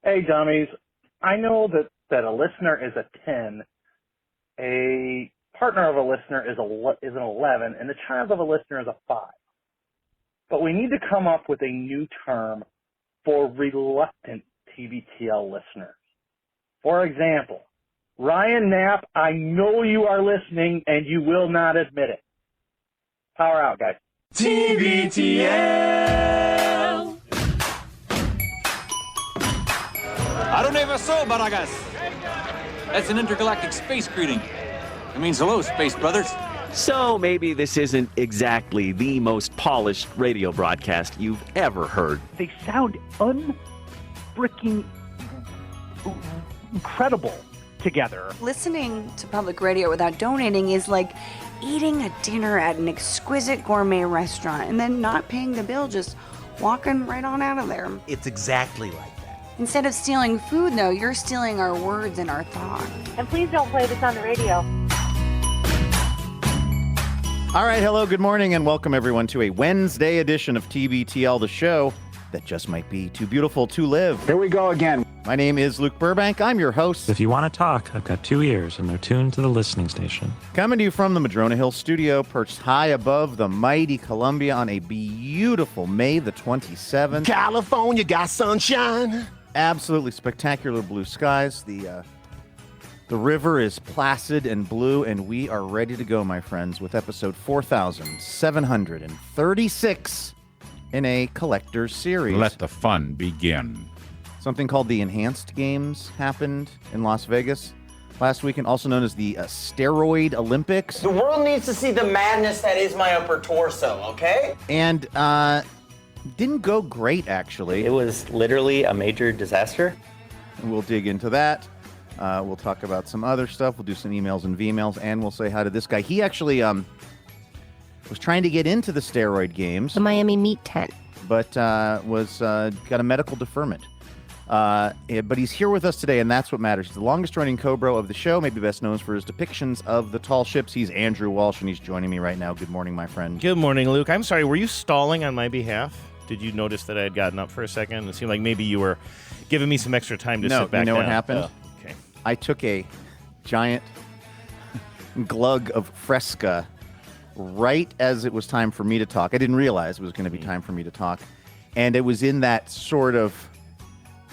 Hey, dummies. I know that a listener is a 10, a partner of a listener is an 11, and the child of a listener is a 5. But we need to come up with a new term for reluctant TBTL listeners. For example, Ryan Knapp, I know you are listening and you will not admit it. Power out, guys. TBTL. I don't ever saw Baragas. That's an intergalactic space greeting. It means hello, space brothers. So maybe this isn't exactly the most polished radio broadcast you've ever heard. They sound unfreaking incredible together. Listening to public radio without donating is like eating a dinner at an exquisite gourmet restaurant and then not paying the bill, just walking right on out of there. It's exactly like that. Instead of stealing food, though, you're stealing our words and our thoughts. And please don't play this on the radio. All right, hello, good morning, and welcome everyone to a Wednesday edition of TBTL, the show that just might be too beautiful to live. Here we go again. My name is Luke Burbank. I'm your host. If you want to talk, I've got 2 ears, and they're tuned to the listening station. Coming to you from the Madrona Hill studio, perched high above the mighty Columbia on a beautiful May the 27th. California got sunshine. Absolutely spectacular blue skies. The river is placid and blue, and we are ready to go, my friends, with episode 4736 in a collector's series. Let the fun begin. Something called the Enhanced Games happened in Las Vegas last weekend, also known as the Steroid Olympics. The world needs to see the madness that is my upper torso, okay? And didn't go great, actually. It was literally a major disaster. We'll dig into that. We'll talk about some other stuff. We'll do some emails and V-mails, and we'll say hi to this guy. He actually was trying to get into the steroid games. The Miami Meat Tent. But was got a medical deferment. But he's here with us today, and that's what matters. He's the longest-running Cobra of the show, maybe best known for his depictions of the tall ships. He's Andrew Walsh, and he's joining me right now. Good morning, my friend. Good morning, Luke. I'm sorry, were you stalling on my behalf? Did you notice that I had gotten up for a second? It seemed like maybe you were giving me some extra time to sit back down. No, you know what happened? Okay. I took a giant glug of Fresca right as it was time for me to talk. I didn't realize it was going to be time for me to talk. And it was in that sort of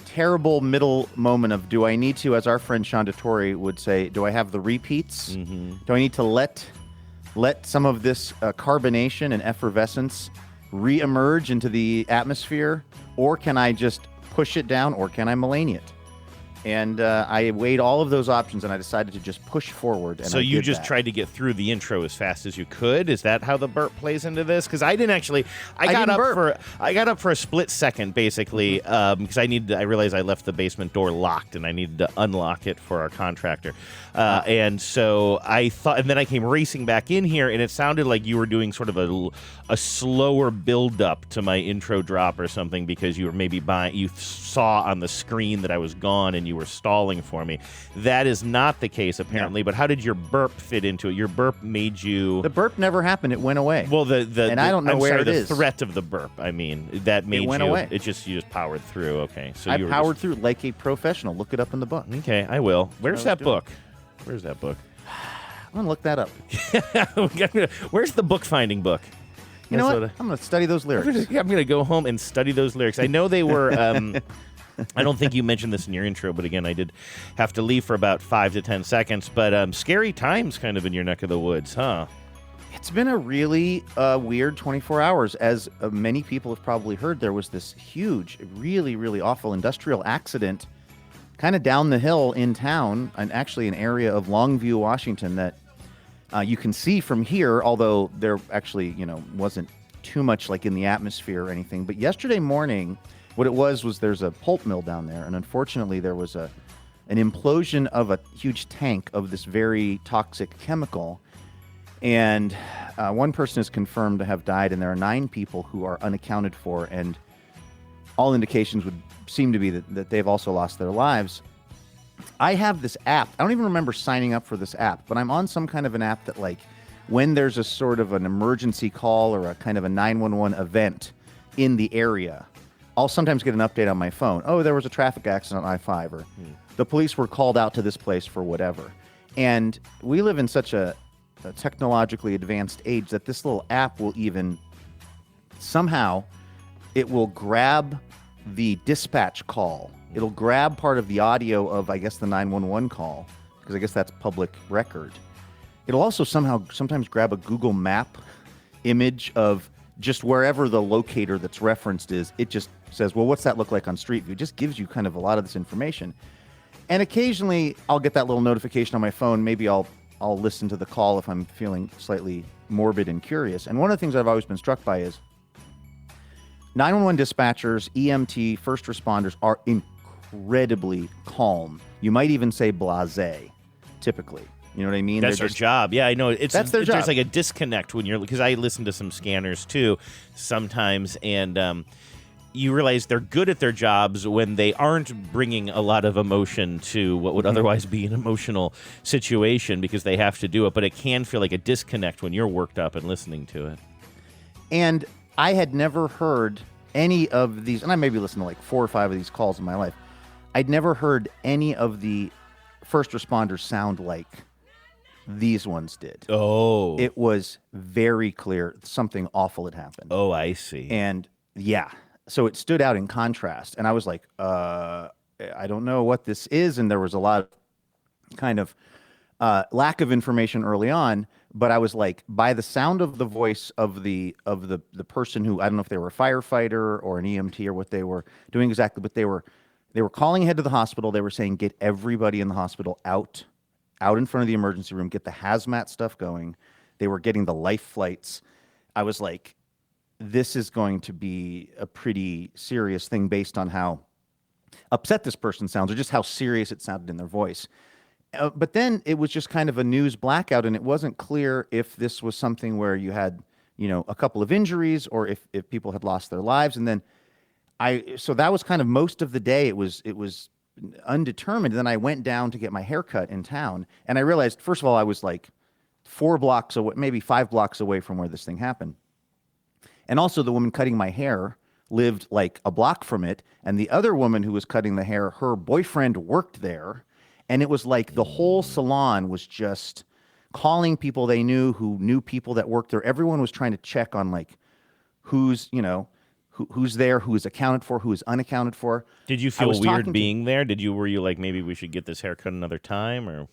terrible middle moment of, do I need to, as our friend Sean DeTore would say, do I have the repeats? Mm-hmm. Do I need to let some of this carbonation and effervescence re-emerge into the atmosphere? Or can I just push it down, or can I Mulaney it? And I weighed all of those options, and I decided to just push forward. And so you just tried to get through the intro as fast as you could? Is that how the burp plays into this? Because I didn't actually. I got up for a split second, basically, because I realized I left the basement door locked, and I needed to unlock it for our contractor. And so I thought, and then I came racing back in here, and it sounded like you were doing sort of a slower build-up to my intro drop or something, because you were maybe you saw on the screen that I was gone, and you were stalling for me. That is not the case, apparently. No. But how did your burp fit into it? Your burp made you... The burp never happened. It went away. Well, I don't know where it is. The threat of the burp, I mean, that made it went away. You just powered through. Okay. So I powered through like a professional. Look it up in the book. Okay, I will. Where's that book? Where's that book? I'm going to look that up. Where's the book-finding book? You know what? I'm going to study those lyrics. I'm going to go home and study those lyrics. I know they were... I don't think you mentioned this in your intro, but again, I did have to leave for about 5 to 10 seconds. But scary times kind of in your neck of the woods, huh? It's been a really weird 24 hours. As many people have probably heard, there was this huge, really, really awful industrial accident kind of down the hill in town, and actually an area of Longview, Washington, that you can see from here, although there actually, wasn't too much like in the atmosphere or anything. But yesterday morning... what it was there's a pulp mill down there, and unfortunately there was an implosion of a huge tank of this very toxic chemical, and one person is confirmed to have died, and there are 9 people who are unaccounted for, and all indications would seem to be that they've also lost their lives. I have this app. I don't even remember signing up for this app, but I'm on some kind of an app that, like, when there's a sort of an emergency call or a kind of a 911 event in the area, I'll sometimes get an update on my phone. Oh, there was a traffic accident on I-5, or the police were called out to this place for whatever. And we live in such a technologically advanced age that this little app will even somehow, it will grab the dispatch call. It'll grab part of the audio of, I guess, the 911 call, because I guess that's public record. It'll also sometimes grab a Google Map image of just wherever the locator that's referenced is. It just says, well, what's that look like on Street View? It just gives you kind of a lot of this information. And occasionally I'll get that little notification on my phone. Maybe I'll listen to the call if I'm feeling slightly morbid and curious. And one of the things I've always been struck by is 911 dispatchers, EMT, first responders are incredibly calm. You might even say blasé, typically. You know what I mean? That's their job. Yeah, I know. That's their job. There's like a disconnect when you're, because I listen to some scanners too sometimes, and you realize they're good at their jobs when they aren't bringing a lot of emotion to what would otherwise be an emotional situation, because they have to do it. But it can feel like a disconnect when you're worked up and listening to it. And I had never heard any of these, and I maybe listened to like 4 or 5 of these calls in my life. I'd never heard any of the first responders sound like these ones did. Oh. It was very clear something awful had happened. Oh, I see. And yeah, so it stood out in contrast. And I was like, I don't know what this is. And there was a lot of kind of lack of information early on. But I was like, by the sound of the voice of the person who, I don't know if they were a firefighter or an EMT or what they were doing exactly, but they were calling ahead to the hospital. They were saying, get everybody in the hospital out in front of the emergency room, get the hazmat stuff going. They were getting the life flights. I was like, this is going to be a pretty serious thing based on how upset this person sounds, or just how serious it sounded in their voice. But then it was just kind of a news blackout, and it wasn't clear if this was something where you had, a couple of injuries, or if people had lost their lives. And then so that was kind of most of the day. It was undetermined. And then I went down to get my haircut in town, and I realized, first of all, I was like 4 blocks away, maybe 5 blocks away from where this thing happened. And also the woman cutting my hair lived like a block from it. And the other woman who was cutting the hair, her boyfriend worked there. And it was like the whole salon was just calling people they knew who knew people that worked there. Everyone was trying to check on like who's there, who is accounted for, who is unaccounted for. Did you feel weird being there? Were you like, maybe we should get this haircut another time, or?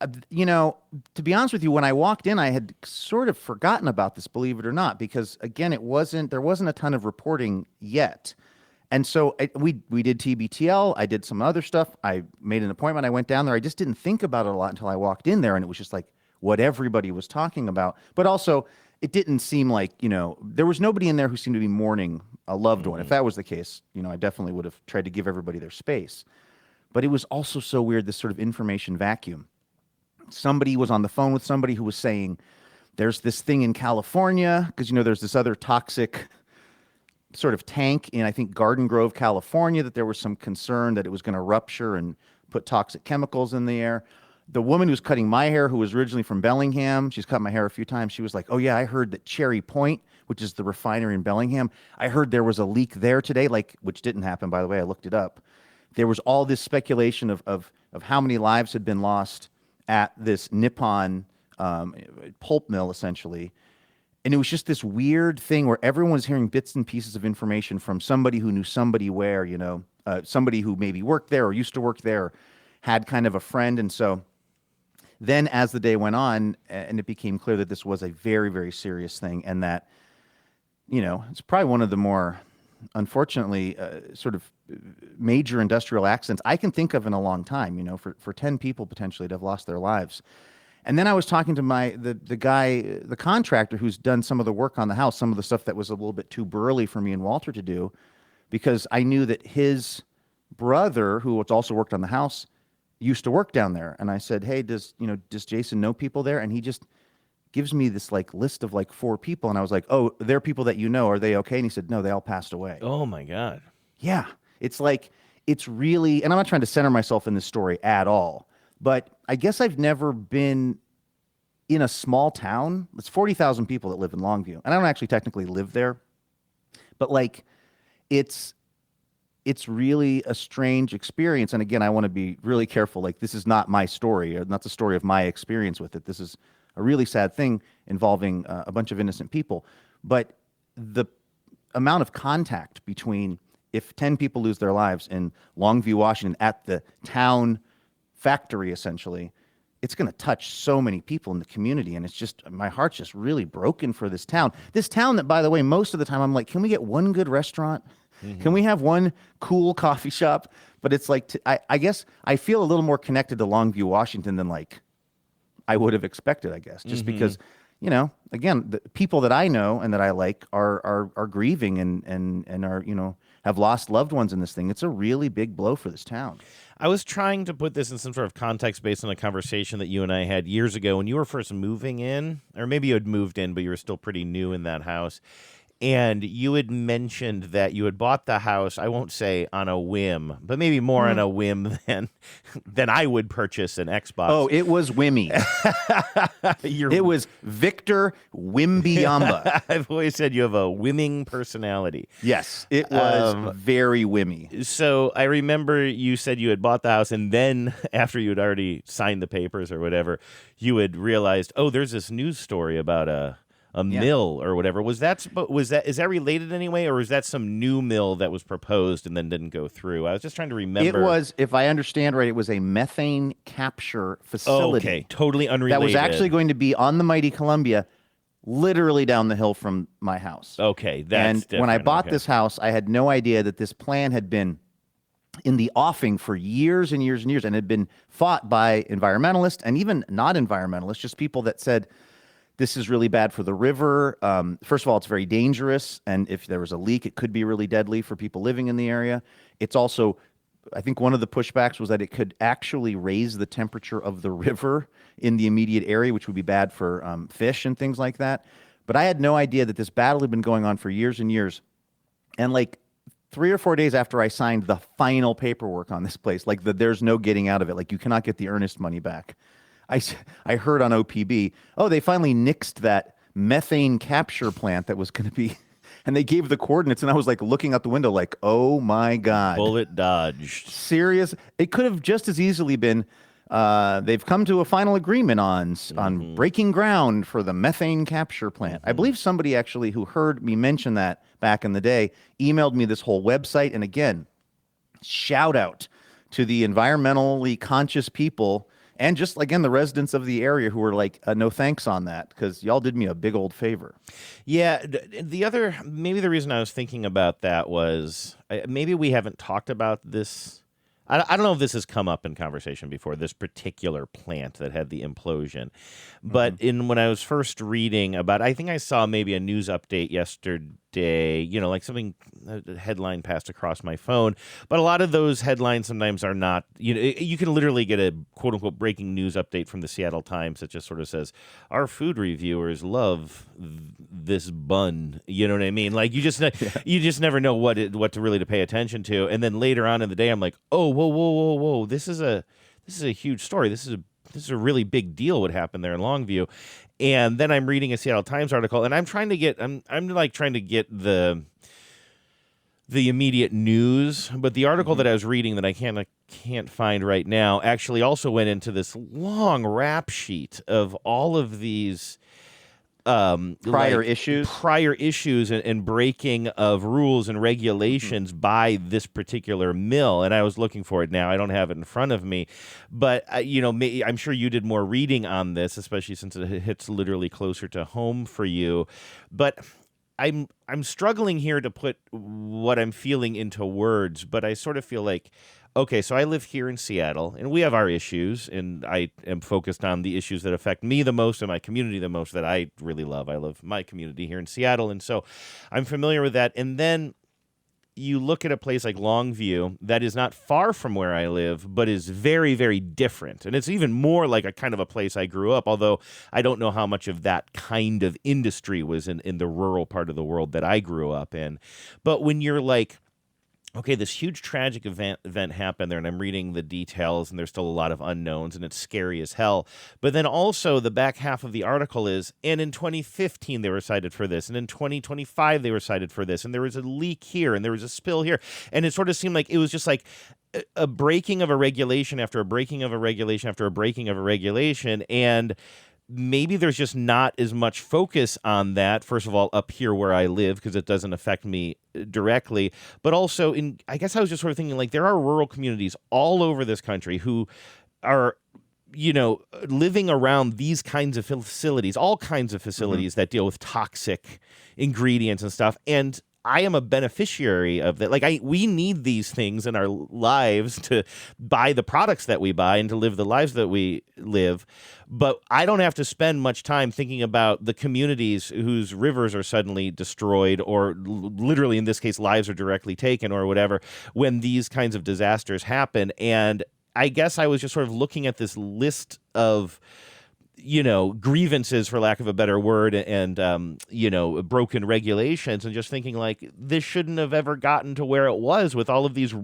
To be honest with you, when I walked in, I had sort of forgotten about this, believe it or not, because again, there wasn't a ton of reporting yet. And so we did TBTL. I did some other stuff. I made an appointment. I went down there. I just didn't think about it a lot until I walked in there, and it was just like what everybody was talking about. But also, it didn't seem like, there was nobody in there who seemed to be mourning a loved one. If that was the case, I definitely would have tried to give everybody their space. But it was also so weird, this sort of information vacuum. Somebody was on the phone with somebody who was saying, there's this thing in California, because, there's this other toxic sort of tank in, I think, Garden Grove, California, that there was some concern that it was going to rupture and put toxic chemicals in the air. The woman who's cutting my hair, who was originally from Bellingham, she's cut my hair a few times. She was like, oh, yeah, I heard that Cherry Point, which is the refinery in Bellingham, I heard there was a leak there today, which didn't happen, by the way. I looked it up. There was all this speculation of how many lives had been lost at this Nippon pulp mill, essentially. And it was just this weird thing where everyone was hearing bits and pieces of information from somebody who knew somebody where, somebody who maybe worked there or used to work there, or had kind of a friend. And so then as the day went on, and it became clear that this was a very, very serious thing, and that, it's probably one of the more, unfortunately, sort of major industrial accidents I can think of in a long time, for 10 people potentially to have lost their lives. And then I was talking to the guy, the contractor who's done some of the work on the house, some of the stuff that was a little bit too burly for me and Walter to do, because I knew that his brother, who also worked on the house, used to work down there. And I said, hey, does Jason know people there? And he just gives me this list of 4 people. And I was like, oh, they're people that you know. Are they okay? And he said, no, they all passed away. Oh my God. Yeah. It's really, and I'm not trying to center myself in this story at all, but I guess I've never been in a small town. It's 40,000 people that live in Longview. And I don't actually technically live there, but it's really a strange experience. And again, I want to be really careful. Like, this is not my story, or not the story of my experience with it. This is a really sad thing involving a bunch of innocent people. But the amount of contact between, if 10 people lose their lives in Longview, Washington, at the town factory, essentially, it's going to touch so many people in the community. And it's just, my heart's just really broken for this town. This town that, by the way, most of the time I'm like, can we get one good restaurant? Can we have one cool coffee shop? But it's like, I guess I feel a little more connected to Longview, Washington than like I would have expected, I guess, just because, you know, again, the people that I know and that I like are grieving and are, you know, have lost loved ones in this thing. It's a really big blow for this town. I was trying to put this in some sort of context based on a conversation that you and I had years ago when you were first moving in, or maybe you had moved in, but you were still pretty new in that house. And you had mentioned that you had bought the house, I won't say on a whim, but maybe more on a whim than I would purchase an Xbox. Oh, it was whimmy. It was Victor Wimbiamba. I've always said you have a whimming personality. Yes, it was very whimmy. So I remember you said you had bought the house, and then after you had already signed the papers or whatever, you had realized, oh, there's this news story about a mill or whatever. Is that related in any way, or is that some new mill that was proposed and then didn't go through? I was just trying to remember. It was, if I understand right, it was a methane capture facility. Okay, totally unrelated. That was actually going to be on the mighty Columbia, literally down the hill from my house. Okay, that's different. When I bought this house, I had no idea that this plan had been in the offing for years and years and years, and had been fought by environmentalists and even not environmentalists, just people that said, this is really bad for the river. First of all, it's very dangerous, and if there was a leak, it could be really deadly for people living in the area. It's also, I think one of the pushbacks was that it could actually raise the temperature of the river in the immediate area, which would be bad for fish and things like that. But I had no idea that this battle had been going on for years and years. And like 3 or 4 days after I signed the final paperwork on this place, like there's no getting out of it. Like, you cannot get the earnest money back. I heard on OPB, oh, they finally nixed that methane capture plant that was going to be, and they gave the coordinates, and I was like looking out the window like, oh my God. Bullet dodged. Serious. It could have just as easily been, they've come to a final agreement on breaking ground for the methane capture plant. I believe somebody actually who heard me mention that back in the day emailed me this whole website. And again, shout out to the environmentally conscious people and just, again, the residents of the area who were like, no thanks on that, because y'all did me a big old favor. Yeah. Maybe the reason I was thinking about that was maybe we haven't talked about this. I don't know if this has come up in conversation before, this particular plant that had the implosion. But when I was first reading about, I think I saw maybe a news update yesterday, you know, like something, a headline passed across my phone. But a lot of those headlines sometimes are not, you know, you can literally get a quote unquote breaking news update from the Seattle Times that just sort of says, our food reviewers love this bun. You know what I mean? Like, you just never know what to really pay attention to. And then later on in the day, I'm like, oh, whoa. This is a huge story. This is a really big deal what happened there in Longview. And then I'm reading a Seattle Times article, and I'm trying to get the immediate news, but the article that I was reading that I can't find right now actually also went into this long rap sheet of all of these prior issues and breaking of rules and regulations by this particular mill. And I was looking for it now. I don't have it in front of me, but I'm sure you did more reading on this, especially since it hits literally closer to home for you. But I'm struggling here to put what I'm feeling into words, but I sort of feel like, okay, so I live here in Seattle, and we have our issues, and I am focused on the issues that affect me the most and my community the most that I really love. I love my community here in Seattle, and so I'm familiar with that. And then you look at a place like Longview that is not far from where I live, but is very, very different. And it's even more like a kind of a place I grew up, although I don't know how much of that kind of industry was in the rural part of the world that I grew up in. But when you're like okay, this huge tragic event happened there, and I'm reading the details, and there's still a lot of unknowns, and it's scary as hell. But then also the back half of the article is, and in 2015 they were cited for this, and in 2025 they were cited for this, and there was a leak here, and there was a spill here, and it sort of seemed like it was just like a breaking of a regulation after a breaking of a regulation after a breaking of a regulation, and maybe there's just not as much focus on that, first of all, up here where I live, because it doesn't affect me directly, but also I guess I was just sort of thinking, like, there are rural communities all over this country who are, living around these kinds of facilities, all kinds of facilities that deal with toxic ingredients and stuff, and I am a beneficiary of that. Like, we need these things in our lives to buy the products that we buy and to live the lives that we live. But I don't have to spend much time thinking about the communities whose rivers are suddenly destroyed, or literally in this case, lives are directly taken or whatever, when these kinds of disasters happen. And I guess I was just sort of looking at this list of grievances, for lack of a better word, and, broken regulations, and just thinking, like, this shouldn't have ever gotten to where it was, with all of these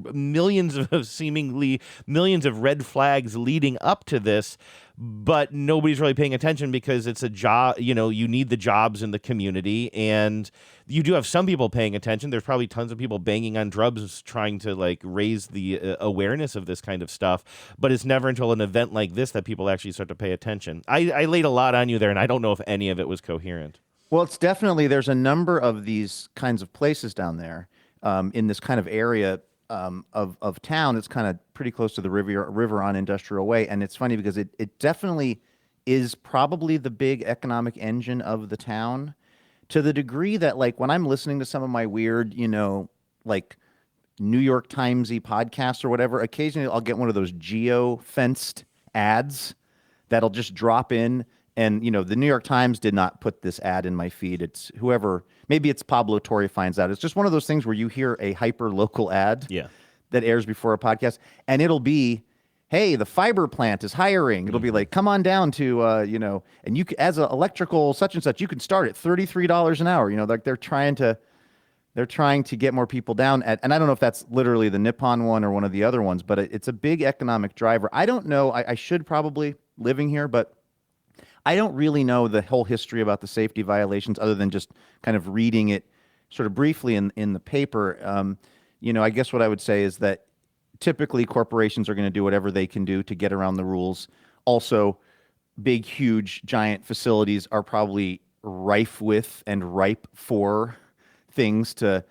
seemingly millions of red flags leading up to this. But nobody's really paying attention because it's a job, you need the jobs in the community, and you do have some people paying attention. There's probably tons of people banging on drums trying to, like, raise the awareness of this kind of stuff, but it's never until an event like this that people actually start to pay attention. I laid a lot on you there, and I don't know if any of it was coherent. Well, it's definitely, there's a number of these kinds of places down there in this kind of area of town. It's kind of pretty close to the river on Industrial Way, and it's funny because it definitely is probably the big economic engine of the town, to the degree that, like, when I'm listening to some of my weird, like New York Timesy podcasts or whatever, occasionally I'll get one of those geo-fenced ads that'll just drop in. And, the New York Times did not put this ad in my feed. It's whoever, maybe it's Pablo Torre finds out. It's just one of those things where you hear a hyper-local ad that airs before a podcast, and it'll be, hey, the fiber plant is hiring. It'll be like, come on down to, and you as an electrical such and such, you can start at $33 an hour. Like they're trying to get more people down at, and I don't know if that's literally the Nippon one or one of the other ones, but it's a big economic driver. I don't know. I should probably living here, but I don't really know the whole history about the safety violations other than just kind of reading it sort of briefly in the paper. I guess what I would say is that typically corporations are going to do whatever they can do to get around the rules. Also, big, huge, giant facilities are probably rife with and ripe for things to,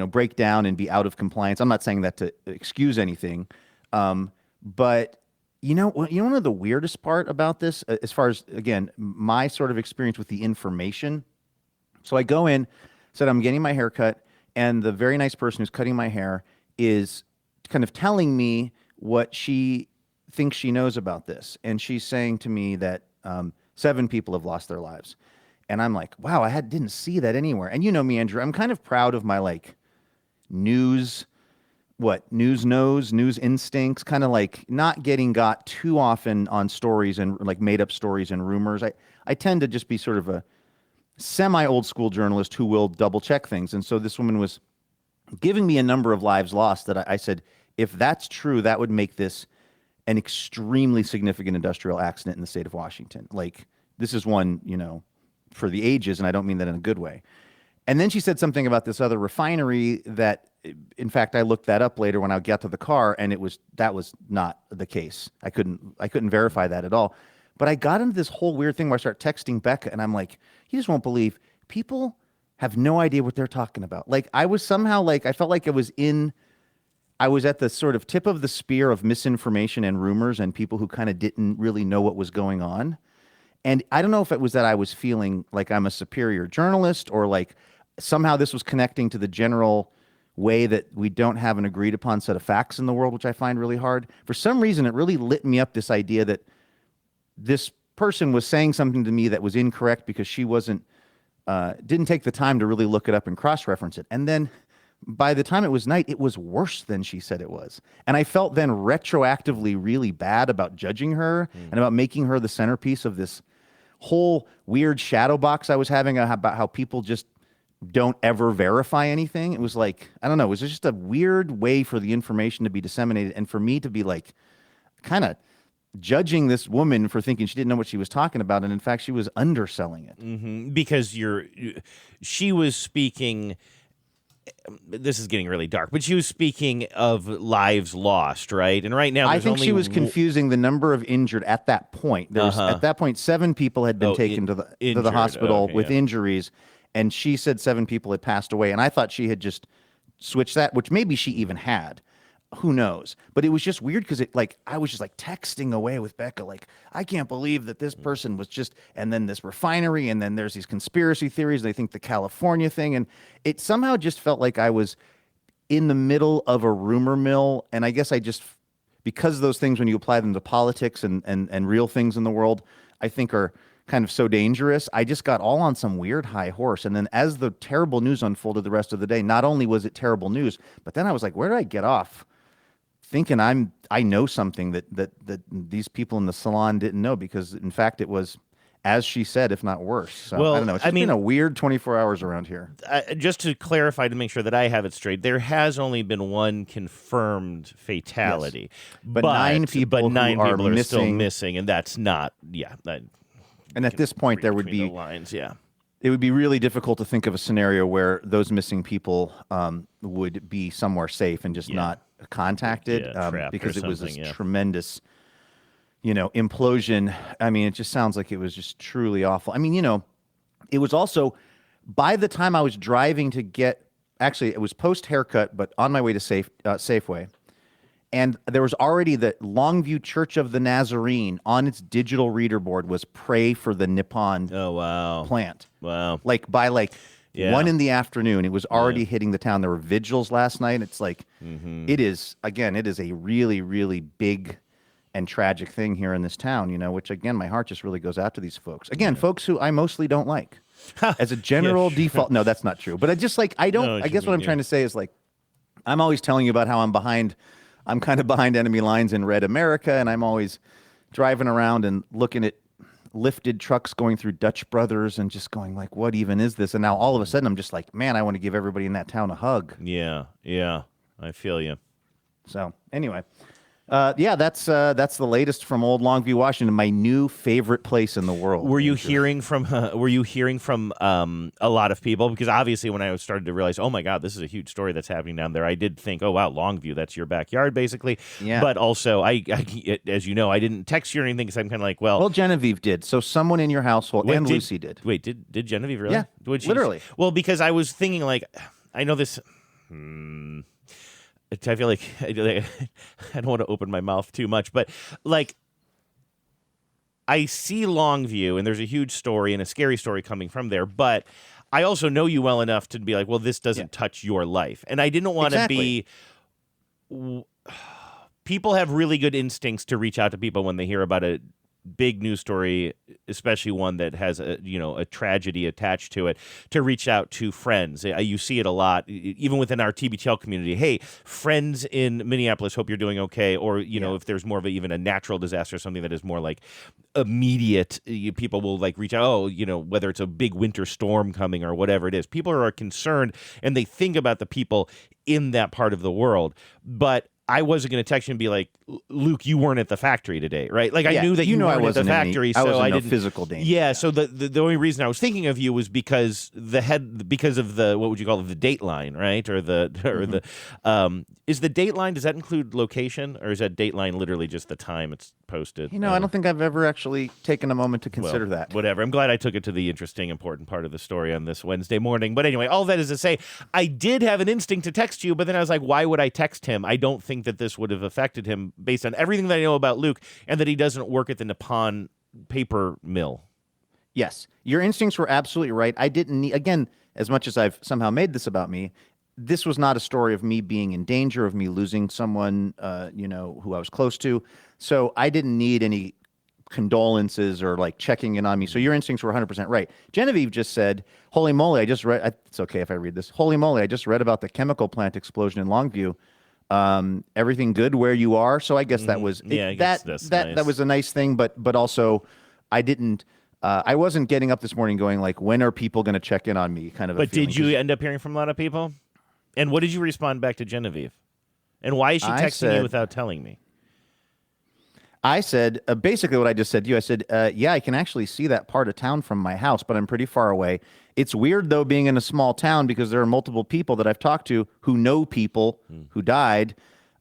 break down and be out of compliance. I'm not saying that to excuse anything, but one of the weirdest part about this, as far as, again, my sort of experience with the information. So I go in, said I'm getting my hair cut, and the very nice person who's cutting my hair is kind of telling me what she thinks she knows about this. And she's saying to me that 7 people have lost their lives. And I'm like, wow, didn't see that anywhere. And you know me, Andrew, I'm kind of proud of my, like, news instincts, kind of like not getting got too often on stories and like made up stories and rumors. I tend to just be sort of a semi old school journalist who will double check things. And so this woman was giving me a number of lives lost that I said, if that's true, that would make this an extremely significant industrial accident in the state of Washington. Like, this is one, for the ages, and I don't mean that in a good way. And then she said something about this other refinery that, in fact, I looked that up later when I got to the car, and that was not the case. I couldn't verify that at all. But I got into this whole weird thing where I start texting Becca, and I'm like, you just won't believe, people have no idea what they're talking about. Like, I was somehow like, I felt like I was at the sort of tip of the spear of misinformation and rumors and people who kind of didn't really know what was going on. And I don't know if it was that I was feeling like I'm a superior journalist, or like somehow this was connecting to the general way that we don't have an agreed upon set of facts in the world, which I find really hard. For some reason, it really lit me up, this idea that this person was saying something to me that was incorrect because she didn't take the time to really look it up and cross-reference it. And then by the time it was night, it was worse than she said it was. And I felt then retroactively really bad about judging her and about making her the centerpiece of this whole weird shadow box I was having about how people just don't ever verify anything. It was like, I don't know, it was just a weird way for the information to be disseminated and for me to be like kind of judging this woman for thinking she didn't know what she was talking about, and in fact she was underselling it. Because she was speaking, this is getting really dark, but she was speaking of lives lost, right? And right now I think she was confusing the number of injured at that point. There was at that point 7 people had been taken to the hospital with injuries, and she said 7 people had passed away, and I thought she had just switched that, which maybe she even had. Who knows? But it was just weird because I was just like texting away with Becca, like, I can't believe that this person was just, and then this refinery, and then there's these conspiracy theories. They think the California thing, and it somehow just felt like I was in the middle of a rumor mill. And I guess because those things, when you apply them to politics and real things in the world, I think are kind of so dangerous. I just got all on some weird high horse. And then as the terrible news unfolded the rest of the day, not only was it terrible news, but then I was like, where did I get off? Thinking I know something that these people in the salon didn't know, because in fact it was, as she said, if not worse. So well, I don't know. It's been a weird 24 hours around here. Just to clarify, to make sure that I have it straight, there has only been one confirmed fatality, yes. but 9 people are still missing, and that's not and at this point there would be lines, It would be really difficult to think of a scenario where those missing people would be somewhere safe and just not contacted, because it was this tremendous, implosion. I mean, it just sounds like it was just truly awful. I mean, it was also, by the time I was driving to actually it was post haircut, but on my way to Safeway. And there was already the Longview Church of the Nazarene on its digital reader board was pray for the Nippon plant. Wow. By 1 in the afternoon, it was already hitting the town. There were vigils last night. It's like, it is a really, really big and tragic thing here in this town, which again, my heart just really goes out to these folks. Again, folks who I mostly don't like. As a general default. No, that's not true. But I just I guess what I'm trying to say is I'm always telling you about how I'm kind of behind enemy lines in Red America, and I'm always driving around and looking at lifted trucks going through Dutch Brothers and just going like, what even is this? And now all of a sudden I'm just like, man, I want to give everybody in that town a hug. Yeah, I feel you. So anyway, that's the latest from old Longview, Washington, my new favorite place in the world. Were you hearing from a lot of people? Because obviously when I started to realize, oh my God, this is a huge story that's happening down there, I did think, oh wow, Longview, that's your backyard basically. Yeah. But also, I as you know, I didn't text you or anything because I'm kind of like, well, Genevieve did. So someone in your household, and Lucy did. Wait, did Genevieve really? Yeah, literally. Well, because I was thinking I know this. I feel like I don't want to open my mouth too much, but I see Longview, and there's a huge story and a scary story coming from there, but I also know you well enough to be like, well, this doesn't touch your life. And I didn't want to be... People have really good instincts to reach out to people when they hear about a big news story, especially one that has a tragedy attached to it, to reach out to friends. You see it a lot, even within our TBTL community. Hey, friends in Minneapolis, hope you're doing okay. Or if there's more of even a natural disaster, something that is more immediate, people will reach out. Oh, whether it's a big winter storm coming or whatever it is, people are concerned and they think about the people in that part of the world. But I wasn't going to text you and be like, Luke, you weren't at the factory today, right? I knew that you weren't at the factory, so I didn't. Physical danger. Yeah, so the only reason I was thinking of you was because of the what would you call it, the Dateline, right? Or the is the Dateline, does that include location, or is that Dateline literally just the time it's posted? I don't think I've ever actually taken a moment to consider that. Whatever. I'm glad I took it to the interesting, important part of the story on this Wednesday morning. But anyway, all that is to say, I did have an instinct to text you, but then I was like, why would I text him? I don't think that this would have affected him based on everything that I know about Luke, and that he doesn't work at the Nippon paper mill. Yes, your instincts were absolutely right. I didn't need, again, as much as I've somehow made this about me, this was not a story of me being in danger, of me losing someone, who I was close to. So I didn't need any condolences or checking in on me. So your instincts were 100% right. Genevieve just said, holy moly, I just read, it's okay if I read this. Holy moly, I just read about the chemical plant explosion in Longview. Everything good where you are. So I guess that was, that's nice. That was a nice thing, but also I didn't I wasn't getting up this morning going like, when are people going to check in on me? Kind of. But did you end up hearing from a lot of people? And what did you respond back to Genevieve? And why is she texting you without telling me? I said basically what I just said to you. I said, yeah, I can actually see that part of town from my house, but I'm pretty far away. It's weird, though, being in a small town because there are multiple people that I've talked to who know people who died.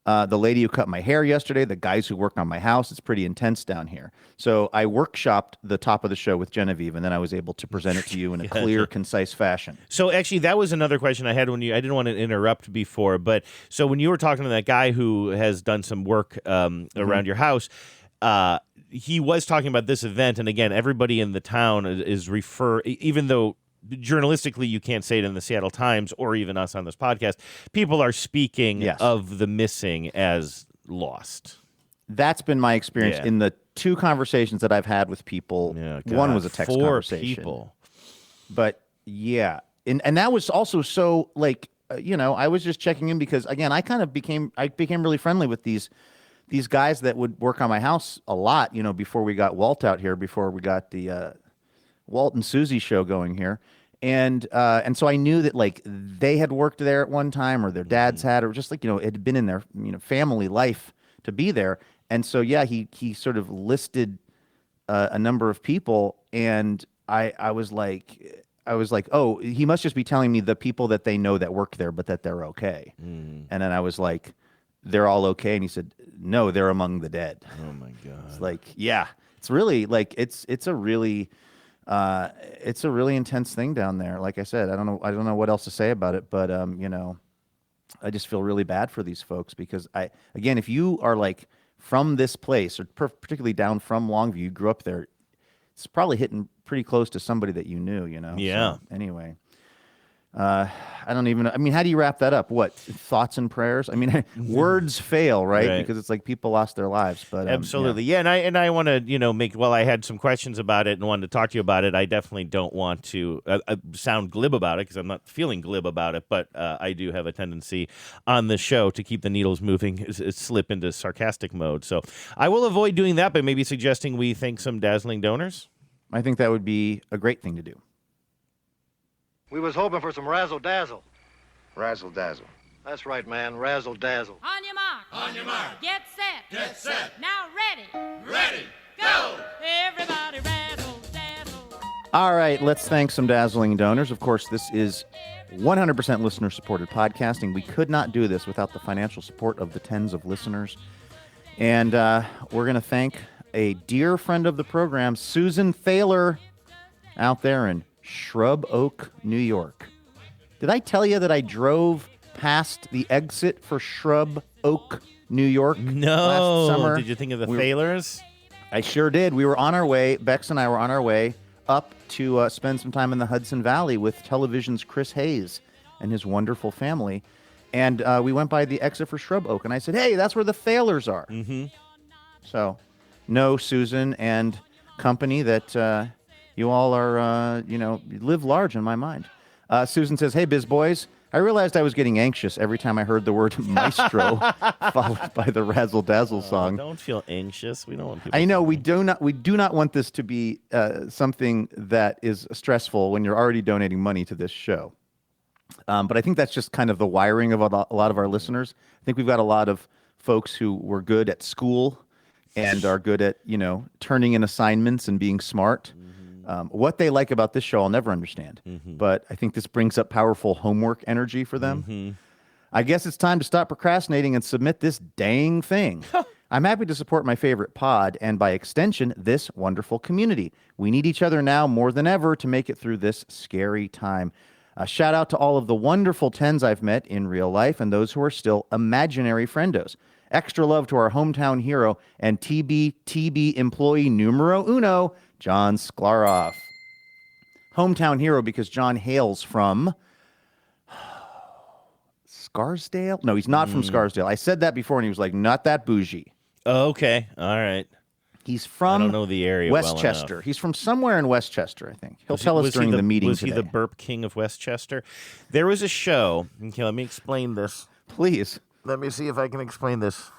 The lady who cut my hair yesterday, the guys who work on my house. It's pretty intense down here. So I workshopped the top of the show with Genevieve, and then I was able to present it to you in a clear, concise fashion. So actually, that was another question I had I didn't want to interrupt before, but so when you were talking to that guy who has done some work around your house, he was talking about this event, and again, everybody in the town is even though journalistically you can't say it in the Seattle Times or even us on this podcast, people are speaking of the missing as lost. That's been my experience in the 2 conversations that I've had with people. One was a text 4 conversation. people. But yeah, and that was also so like I was just checking in because again I became really friendly with these guys that would work on my house a lot. Before we got Walt out here, before we got the Walt and Susie show going here. And so I knew that like they had worked there at one time or their dads had, or just like, it had been in their, family life to be there. And so, yeah, he sort of listed a number of people, and I was like, oh, he must just be telling me the people that they know that work there, but that they're okay. And then I was like, they're all okay. And he said, no, they're among the dead. Oh my God. It's like, yeah, it's really like, it's a really intense thing down there. Like I said, I don't know what else to say about it, but I just feel really bad for these folks because again, if you are like from this place or particularly down from Longview, you grew up there, it's probably hitting pretty close to somebody that you knew, Yeah. So, anyway, how do you wrap that up? What, thoughts and prayers? I mean, words fail, right? Because it's like people lost their lives. But absolutely, yeah. And I want to, I had some questions about it and wanted to talk to you about it. I definitely don't want to sound glib about it because I'm not feeling glib about it. But I do have a tendency on the show to keep the needles moving, slip into sarcastic mode. So I will avoid doing that, but maybe suggesting we thank some dazzling donors. I think that would be a great thing to do. We was hoping for some razzle-dazzle. Razzle-dazzle. That's right, man. Razzle-dazzle. On your mark. On your mark. Get set. Get set. Now ready. Ready. Go. Everybody razzle-dazzle. All right, let's thank some dazzling donors. Of course, this is 100% listener-supported podcasting. We could not do this without the financial support of the tens of listeners. And we're going to thank a dear friend of the program, Susan Thaler, out there in Shrub Oak, New York. Did I tell you that I drove past the exit for Shrub Oak, New York last summer? Did you think of the Thalers? I sure did. We were on our way, Bex and I were on our way up to spend some time in the Hudson Valley with television's Chris Hayes and his wonderful family. And we went by the exit for Shrub Oak, and I said, hey, that's where the Thalers are. Mm-hmm. So, no, Susan and company, that you all are, live large in my mind. Susan says, hey, Biz Boys, I realized I was getting anxious every time I heard the word maestro followed by the Razzle Dazzle song. Don't feel anxious. We don't want people. I know we do not want this to be something that is stressful when you're already donating money to this show. But I think that's just kind of the wiring of a lot of our listeners. I think we've got a lot of folks who were good at school and are good at, turning in assignments and being smart. What they like about this show, I'll never understand. But I think this brings up powerful homework energy for them. I guess it's time to stop procrastinating and submit this dang thing. I'm happy to support my favorite pod and, by extension, this wonderful community. We need each other now more than ever to make it through this scary time. A shout out to all of the wonderful tens I've met in real life and those who are still imaginary friendos. Extra love to our hometown hero and TB employee numero uno, John Sklaroff. Hometown hero because John hails from Scarsdale? No, he's not from Scarsdale. I said that before and he was like, not that bougie. Oh, okay. All right. He's from I don't know the area Westchester. Well, He's from somewhere in Westchester, I think. He'll tell us during the meeting today. Was he the burp king of Westchester? There was a show. Okay, let me explain this. Please. Let me see if I can explain this.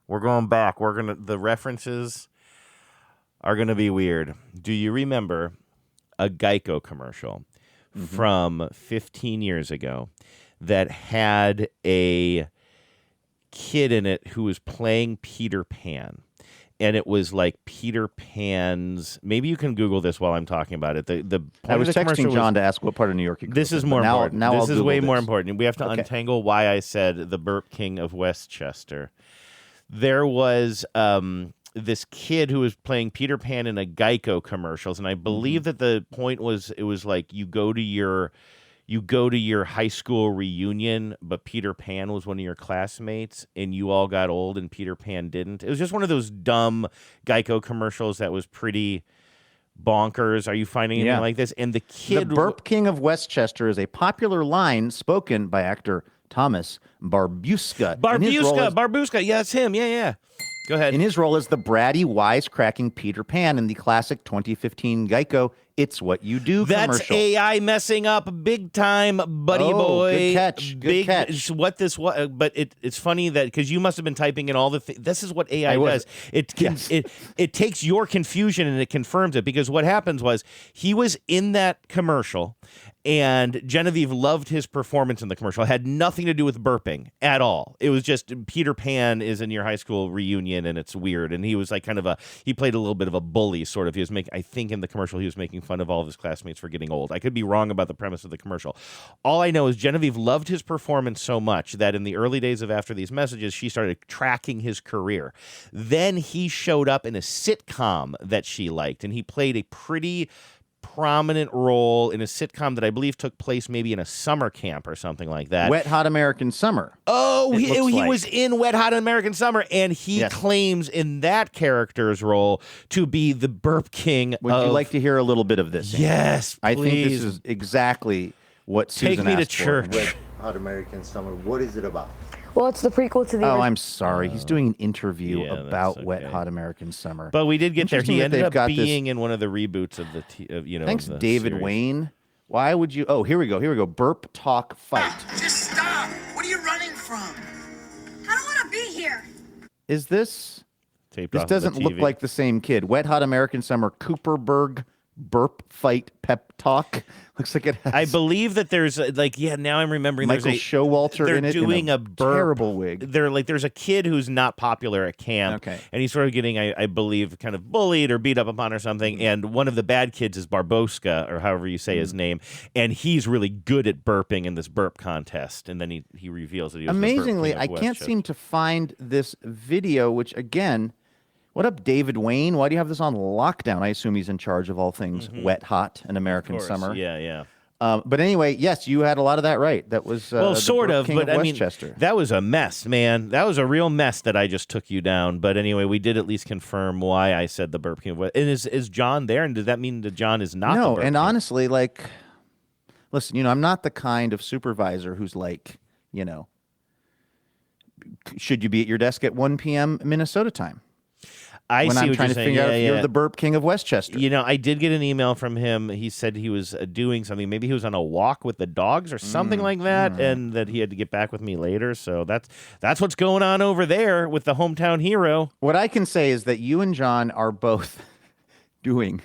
We're going back. The references are going to be weird. Do you remember a Geico commercial from 15 years ago that had a kid in it who was playing Peter Pan? And it was like Peter Pan's. Maybe you can Google this while I'm talking about it. I was texting John to ask what part of New York. This is more important. This is way more important. We have to Okay. untangle why I said the Burp King of Westchester. There was this kid who was playing Peter Pan in a Geico commercials, and I believe that the point was it was like you go to your high school reunion, but Peter Pan was one of your classmates, and you all got old, and Peter Pan didn't. It was just one of those dumb Geico commercials that was pretty bonkers. Are you finding anything like this? And the kid, the Burp King of Westchester, is a popular line spoken by actor Thomas Barbuska. Barbuska. Yeah, it's him. Yeah. Go ahead. In his role as the bratty, wisecracking Peter Pan in the classic 2015 Geico It's What You Do commercial. That's AI messing up big time, buddy boy. Good catch. Good catch. But it's funny that because you must have been typing in all the things. This is what AI does. It takes your confusion and it confirms it, because what happens was he was in that commercial and Genevieve loved his performance in the commercial. It had nothing to do with burping at all. It was just Peter Pan is in your high school reunion and it's weird. And he was like he played a little bit of a bully sort of. I think in the commercial he was making fun of all of his classmates for getting old. I could be wrong about the premise of the commercial. All I know is Genevieve loved his performance so much that in the early days of After These Messages, she started tracking his career. Then he showed up in a sitcom that she liked, and he played a pretty prominent role in a sitcom that I believe took place maybe in a summer camp or something like that. Wet Hot American Summer. Oh, he was in Wet Hot American Summer, and he claims in that character's role to be the Burp King. Would you like to hear a little bit of this? Yes, I think please. this is exactly what Susan Take me to asked for. church. Wet Hot American Summer. What is it about? Well, it's the prequel to the. Oh, I'm sorry. He's doing an interview about okay. Wet Hot American Summer. But we did get there. Interesting He that ended they've up got being in one of the reboots of the Thanks, of the David series. Wayne. Why would you? Oh, here we go. Burp Talk Fight. Just stop! What are you running from? I don't want to be here. Is this? Taped This off of the doesn't look TV. like the same kid. Wet Hot American Summer, Cooperberg Burp Fight Pep Talk. Looks like it has. I believe that there's now I'm remembering Michael there's Showalter they're in it. doing in a burp. terrible wig. There's a kid who's not popular at camp, and he's sort of getting, I believe, kind of bullied or beat up upon or something. And one of the bad kids is Barboska, or however you say his name, and he's really good at burping in this burp contest. And then he reveals that he was Amazingly, the Burp I King of can't Westchester. seem to find this video, which again, what up, David Wayne? Why do you have this on lockdown? I assume he's in charge of all things Wet Hot and American Of course, Summer. Yeah. But anyway, yes, you had a lot of that right. That was Well, the sort Burp of, King but I mean, Westchester. that was a mess, man. That was a real mess that I just took you down. But anyway, we did at least confirm why I said the Burp King of West. And is John there? And does that mean that John is not? No, the Burp and King? honestly, listen, I'm not the kind of supervisor who's like, should you be at your desk at 1 p.m. Minnesota time? I when see I'm what trying you're to saying. figure out if Yeah. you're the Burp King of Westchester. I did get an email from him. He said he was doing something. Maybe he was on a walk with the dogs or something like that, and that he had to get back with me later. So that's what's going on over there with the hometown hero. What I can say is that you and John are both doing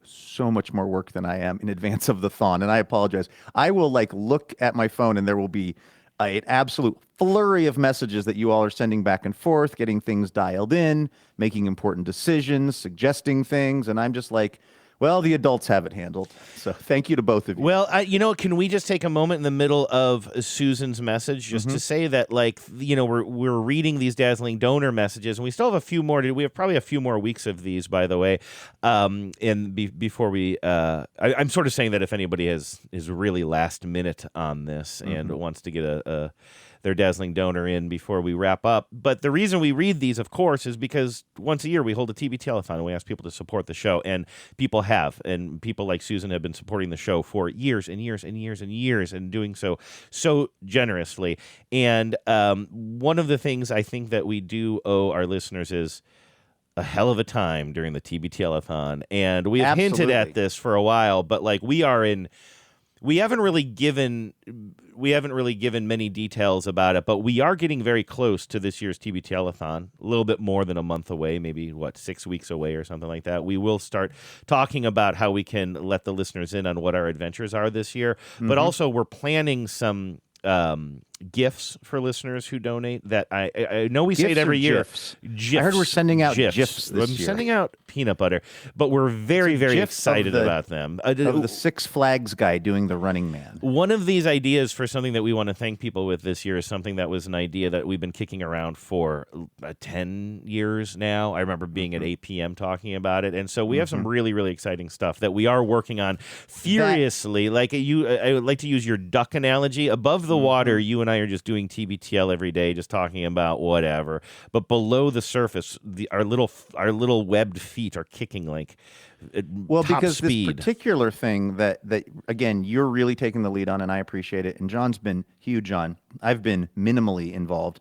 so much more work than I am in advance of the thon, and I apologize. I will look at my phone, and there will be an absolute flurry of messages that you all are sending back and forth, getting things dialed in, making important decisions, suggesting things, and I'm just like, well, the adults have it handled. So thank you to both of you. Well, can we just take a moment in the middle of Susan's message just to say that, we're reading these dazzling donor messages, and we still have a few more. We have probably a few more weeks of these, by the way. Before we, I'm sort of saying that if anybody is really last minute on this and wants to get their dazzling donor in before we wrap up. But the reason we read these, of course, is because once a year we hold a TV telethon and we ask people to support the show, and people have, and people like Susan have been supporting the show for years and years and years and years, and doing so generously. And one of the things I think that we do owe our listeners is a hell of a time during the TV telethon, and we have hinted at this for a while, but we are in We haven't really given many details about it, but we are getting very close to this year's TBTL-a-thon. A little bit more than a month away, maybe 6 weeks away or something like that. We will start talking about how we can let the listeners in on what our adventures are this year, but also we're planning some gifts for listeners who donate. That I know we say it every year. GIFs. I heard we're sending out GIFs this year. Sending out peanut butter, but we're very, very excited about them. Of the Six Flags guy doing the Running Man. One of these ideas for something that we want to thank people with this year is something that was an idea that we've been kicking around for 10 years now. I remember being at 8 p.m. talking about it, and so we have some really, really exciting stuff that we are working on furiously. I would like to use your duck analogy. Above the water, you and I are just doing TBTL every day, just talking about whatever. But below the surface, our little webbed feet are kicking top because speed. This particular thing that again you're really taking the lead on, and I appreciate it. And John's been huge on. I've been minimally involved.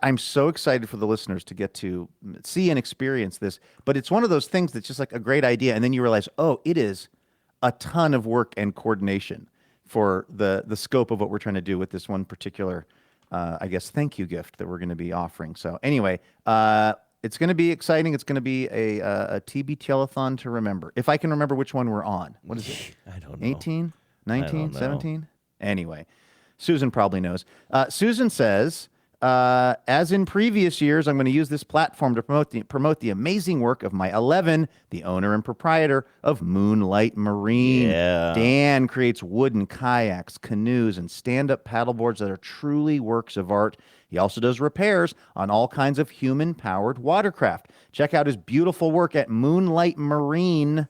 I'm so excited for the listeners to get to see and experience this. But it's one of those things that's just like a great idea, and then you realize, oh, it is a ton of work and coordination for the scope of what we're trying to do with this one particular, I guess, thank you gift that we're going to be offering. So anyway, it's going to be exciting. It's going to be a TBTL-a-thon to remember. If I can remember which one we're on. What is it? I don't know. 18, 19, 17? Anyway, Susan probably knows. Susan says, as in previous years, I'm going to use this platform to promote the amazing work of my 11, the owner and proprietor of Moonlight Marine. Yeah. Dan creates wooden kayaks, canoes, and stand-up paddleboards that are truly works of art. He also does repairs on all kinds of human-powered watercraft. Check out his beautiful work at moonlightmarine.net.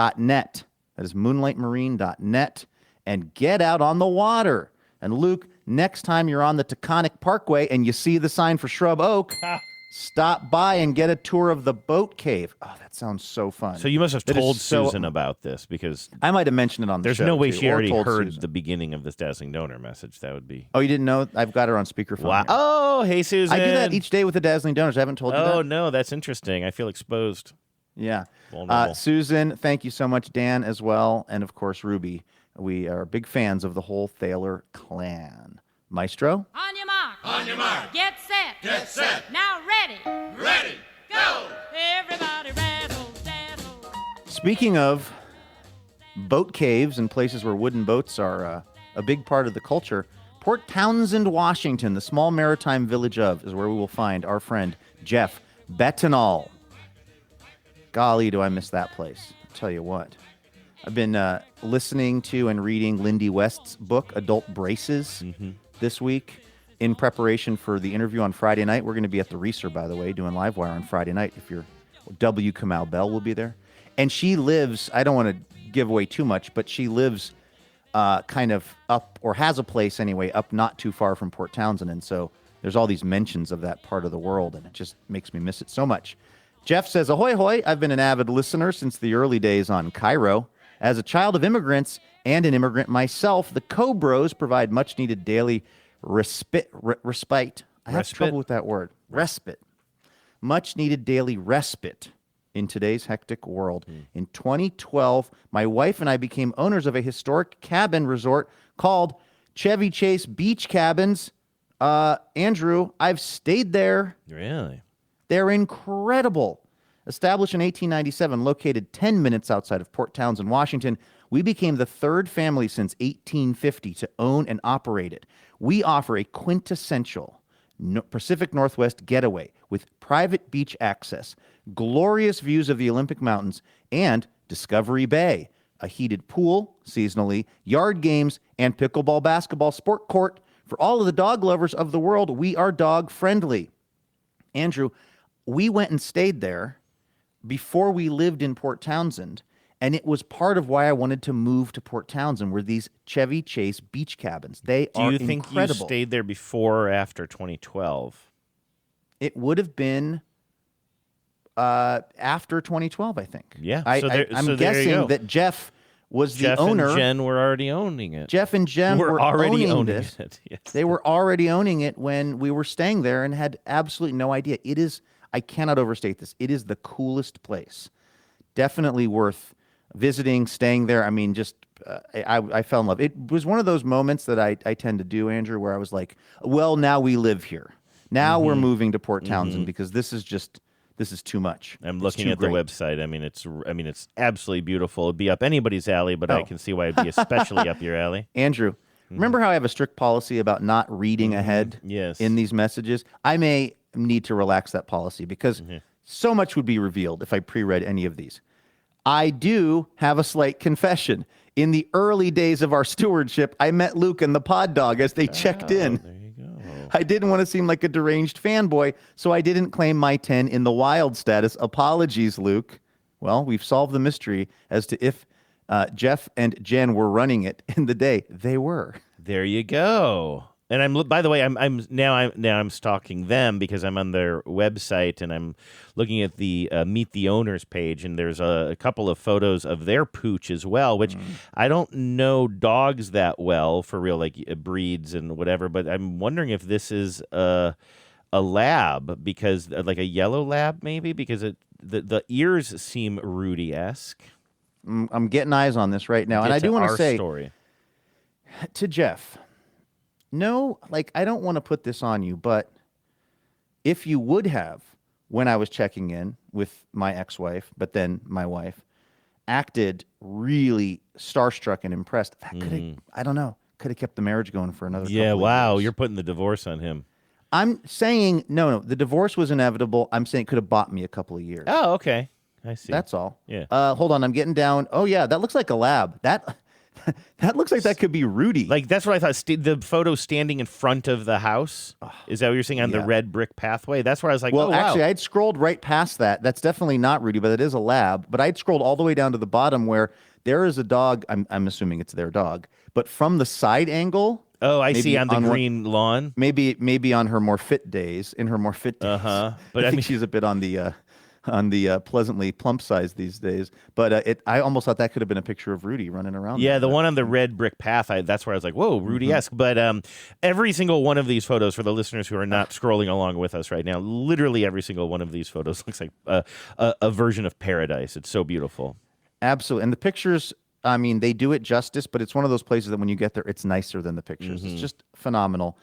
That is moonlightmarine.net. And get out on the water. And Luke, next time you're on the Taconic Parkway and you see the sign for Shrub Oak, stop by and get a tour of the boat cave. Oh, that sounds so fun. So you must have told Susan about this, because I might have mentioned it on the show. There's no way too, she already heard Susan. the beginning of this Dazzling Donor message. That would be... Oh, you didn't know? I've got her on speakerphone. Wow. Here. Oh, hey, Susan. I do that each day with the Dazzling Donors. I haven't told you that. Oh, no, that's interesting. I feel exposed. Yeah. Vulnerable. Susan, thank you so much. Dan as well. And, of course, Ruby. We are big fans of the whole Thaler clan. Maestro? On your mark. On your mark. Get set. Get set. Now ready. Ready. Go. Everybody rattle, dazzle. Speaking of boat caves and places where wooden boats are a big part of the culture, Port Townsend, Washington, the small maritime village of, is where we will find our friend Jeff Betanol. Golly, do I miss that place. I'll tell you what. I've been listening to and reading Lindy West's book, Adult Braces, this week in preparation for the interview on Friday night. We're going to be at the Reeser, by the way, doing Livewire on Friday night. If you're W. Kamau Bell will be there. And she lives, I don't want to give away too much, but she lives kind of up, or has a place anyway, up not too far from Port Townsend. And so there's all these mentions of that part of the world, and it just makes me miss it so much. Jeff says, ahoy, hoy. I've been an avid listener since the early days on Cairo. As a child of immigrants and an immigrant myself, the Cobros provide much-needed daily respite. I have trouble with that word. Respite. Much-needed daily respite in today's hectic world. In 2012, my wife and I became owners of a historic cabin resort called Chevy Chase Beach Cabins. Andrew, I've stayed there. Really? They're incredible. Established in 1897, located 10 minutes outside of Port Townsend, Washington, we became the third family since 1850 to own and operate it. We offer a quintessential Pacific Northwest getaway with private beach access, glorious views of the Olympic Mountains, and Discovery Bay, a heated pool seasonally, yard games, and pickleball basketball sport court. For all of the dog lovers of the world, we are dog friendly. Andrew, we went and stayed there before we lived in Port Townsend, and it was part of why I wanted to move to Port Townsend, were these Chevy Chase beach cabins. They are incredible. Do you think you stayed there before or after 2012? It would have been after 2012, I think. Yeah. I'm guessing that Jeff was the owner. Jeff and Jen were already owning it. Jeff and Jen were already owning this. It. Yes. They were already owning it when we were staying there and had absolutely no idea. It is, I cannot overstate this, it is the coolest place. Definitely worth visiting, staying there. I mean, just I fell in love. It was one of those moments that I tend to do, Andrew, where I was like, well, now we live here. Now we're moving to Port Townsend because this is too much. I'm looking at the website. I mean, it's absolutely beautiful. It'd be up anybody's alley, but I can see why it'd be especially up your alley. Andrew, remember how I have a strict policy about not reading ahead in these messages? I may need to relax that policy because so much would be revealed if I pre-read any of these. I do have a slight confession. In the early days of our stewardship, I met Luke and the pod dog as they checked in. There you go. I didn't want to seem like a deranged fanboy, so I didn't claim my 10 in the wild status. Apologies, Luke. Well, we've solved the mystery as to if Jeff and Jen were running it in the day. They were. There you go. And by the way, I'm stalking them because I'm on their website and I'm looking at the Meet the Owners page, and there's a couple of photos of their pooch as well, which I don't know dogs that well for real, like breeds and whatever, but I'm wondering if this is a lab, because like a yellow lab maybe, because the ears seem Rudy-esque. I'm getting eyes on this right now, and I do want to say story. To Jeff, no, like, I don't want to put this on you, but if you would have, when I was checking in with my ex-wife, but then my wife, acted really starstruck and impressed, that could have, I don't know, could have kept the marriage going for another couple of years. You're putting the divorce on him. I'm saying, no, the divorce was inevitable. I'm saying it could have bought me a couple of years. Oh, okay. I see. That's all. Yeah. Hold on, I'm getting down. Oh, yeah, that looks like a lab. That looks like that could be Rudy. Like, that's what I thought. The photo standing in front of the house. Is that what you're saying on the red brick pathway? That's where I was like, well, wow. Actually, I'd scrolled right past that. That's definitely not Rudy, but it is a lab. But I'd scrolled all the way down to the bottom where there is a dog. I'm assuming it's their dog. But from the side angle. Oh, I see, on the green lawn. Maybe on her more fit days. In her more fit days. But I think she's a bit on the pleasantly plump size these days. But I almost thought that could have been a picture of Rudy running around. Yeah, the one on the red brick path, that's where I was like, whoa, Rudy-esque. But every single one of these photos, for the listeners who are not scrolling along with us right now, literally every single one of these photos looks like a version of paradise. It's so beautiful. Absolutely. And the pictures, I mean, they do it justice, but it's one of those places that when you get there, it's nicer than the pictures. It's just phenomenal.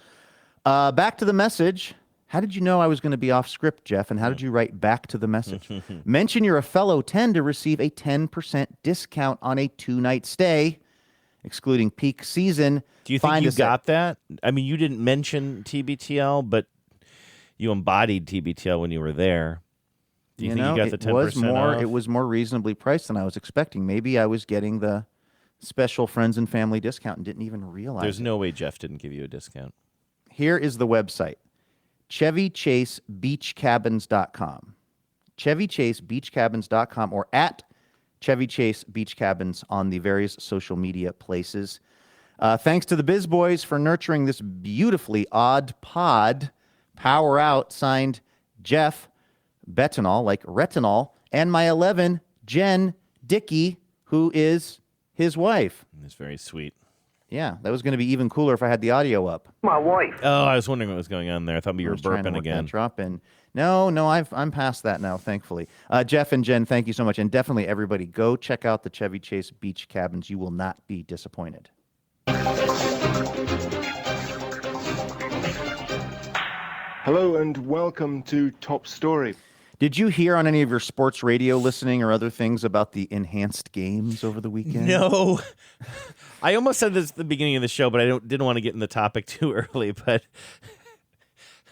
Back to the message. How did you know I was going to be off script, Jeff? And how did you write back to the message? Mention you're a fellow 10 to receive a 10% discount on a 2-night stay, excluding peak season. Do you think you got that? I mean, you didn't mention TBTL, but you embodied TBTL when you were there. Do you think you got the 10% off? It was more reasonably priced than I was expecting. Maybe I was getting the special friends and family discount and didn't even realize There's no way Jeff didn't give you a discount. Here is the website. ChevyChaseBeachCabins.com. ChevyChaseBeachCabins.com or at Chevy Chase Beach Cabins on the various social media places. Thanks to the Biz Boys for nurturing this beautifully odd pod. Power out, signed Jeff Betanol, like retinol, and my 11, Jen Dickey, who is his wife. It's very sweet. Yeah, that was going to be even cooler if I had the audio up. My wife. Oh, I was wondering what was going on there. I thought you were burping again. Drop in. No, I'm past that now, thankfully. Jeff and Jen, thank you so much. And definitely everybody, go check out the Chevy Chase Beach Cabins. You will not be disappointed. Hello and welcome to Top Story. Did you hear on any of your sports radio listening or other things about the enhanced games over the weekend? No. I almost said this at the beginning of the show, but I didn't want to get in the topic too early. But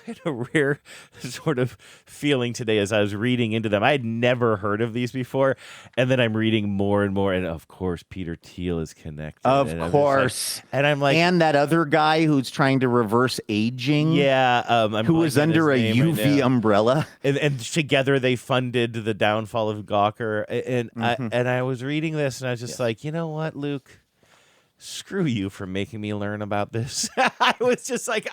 I had a rare sort of feeling today as I was reading into them. I had never heard of these before. And then I'm reading more and more. And of course, Peter Thiel is connected. Of course. And I'm like. And that other guy who's trying to reverse aging. Yeah. Who was under a UV umbrella. And together they funded the downfall of Gawker. And I was reading this and I was just like, you know what, Luke? Screw you for making me learn about this. I was just like,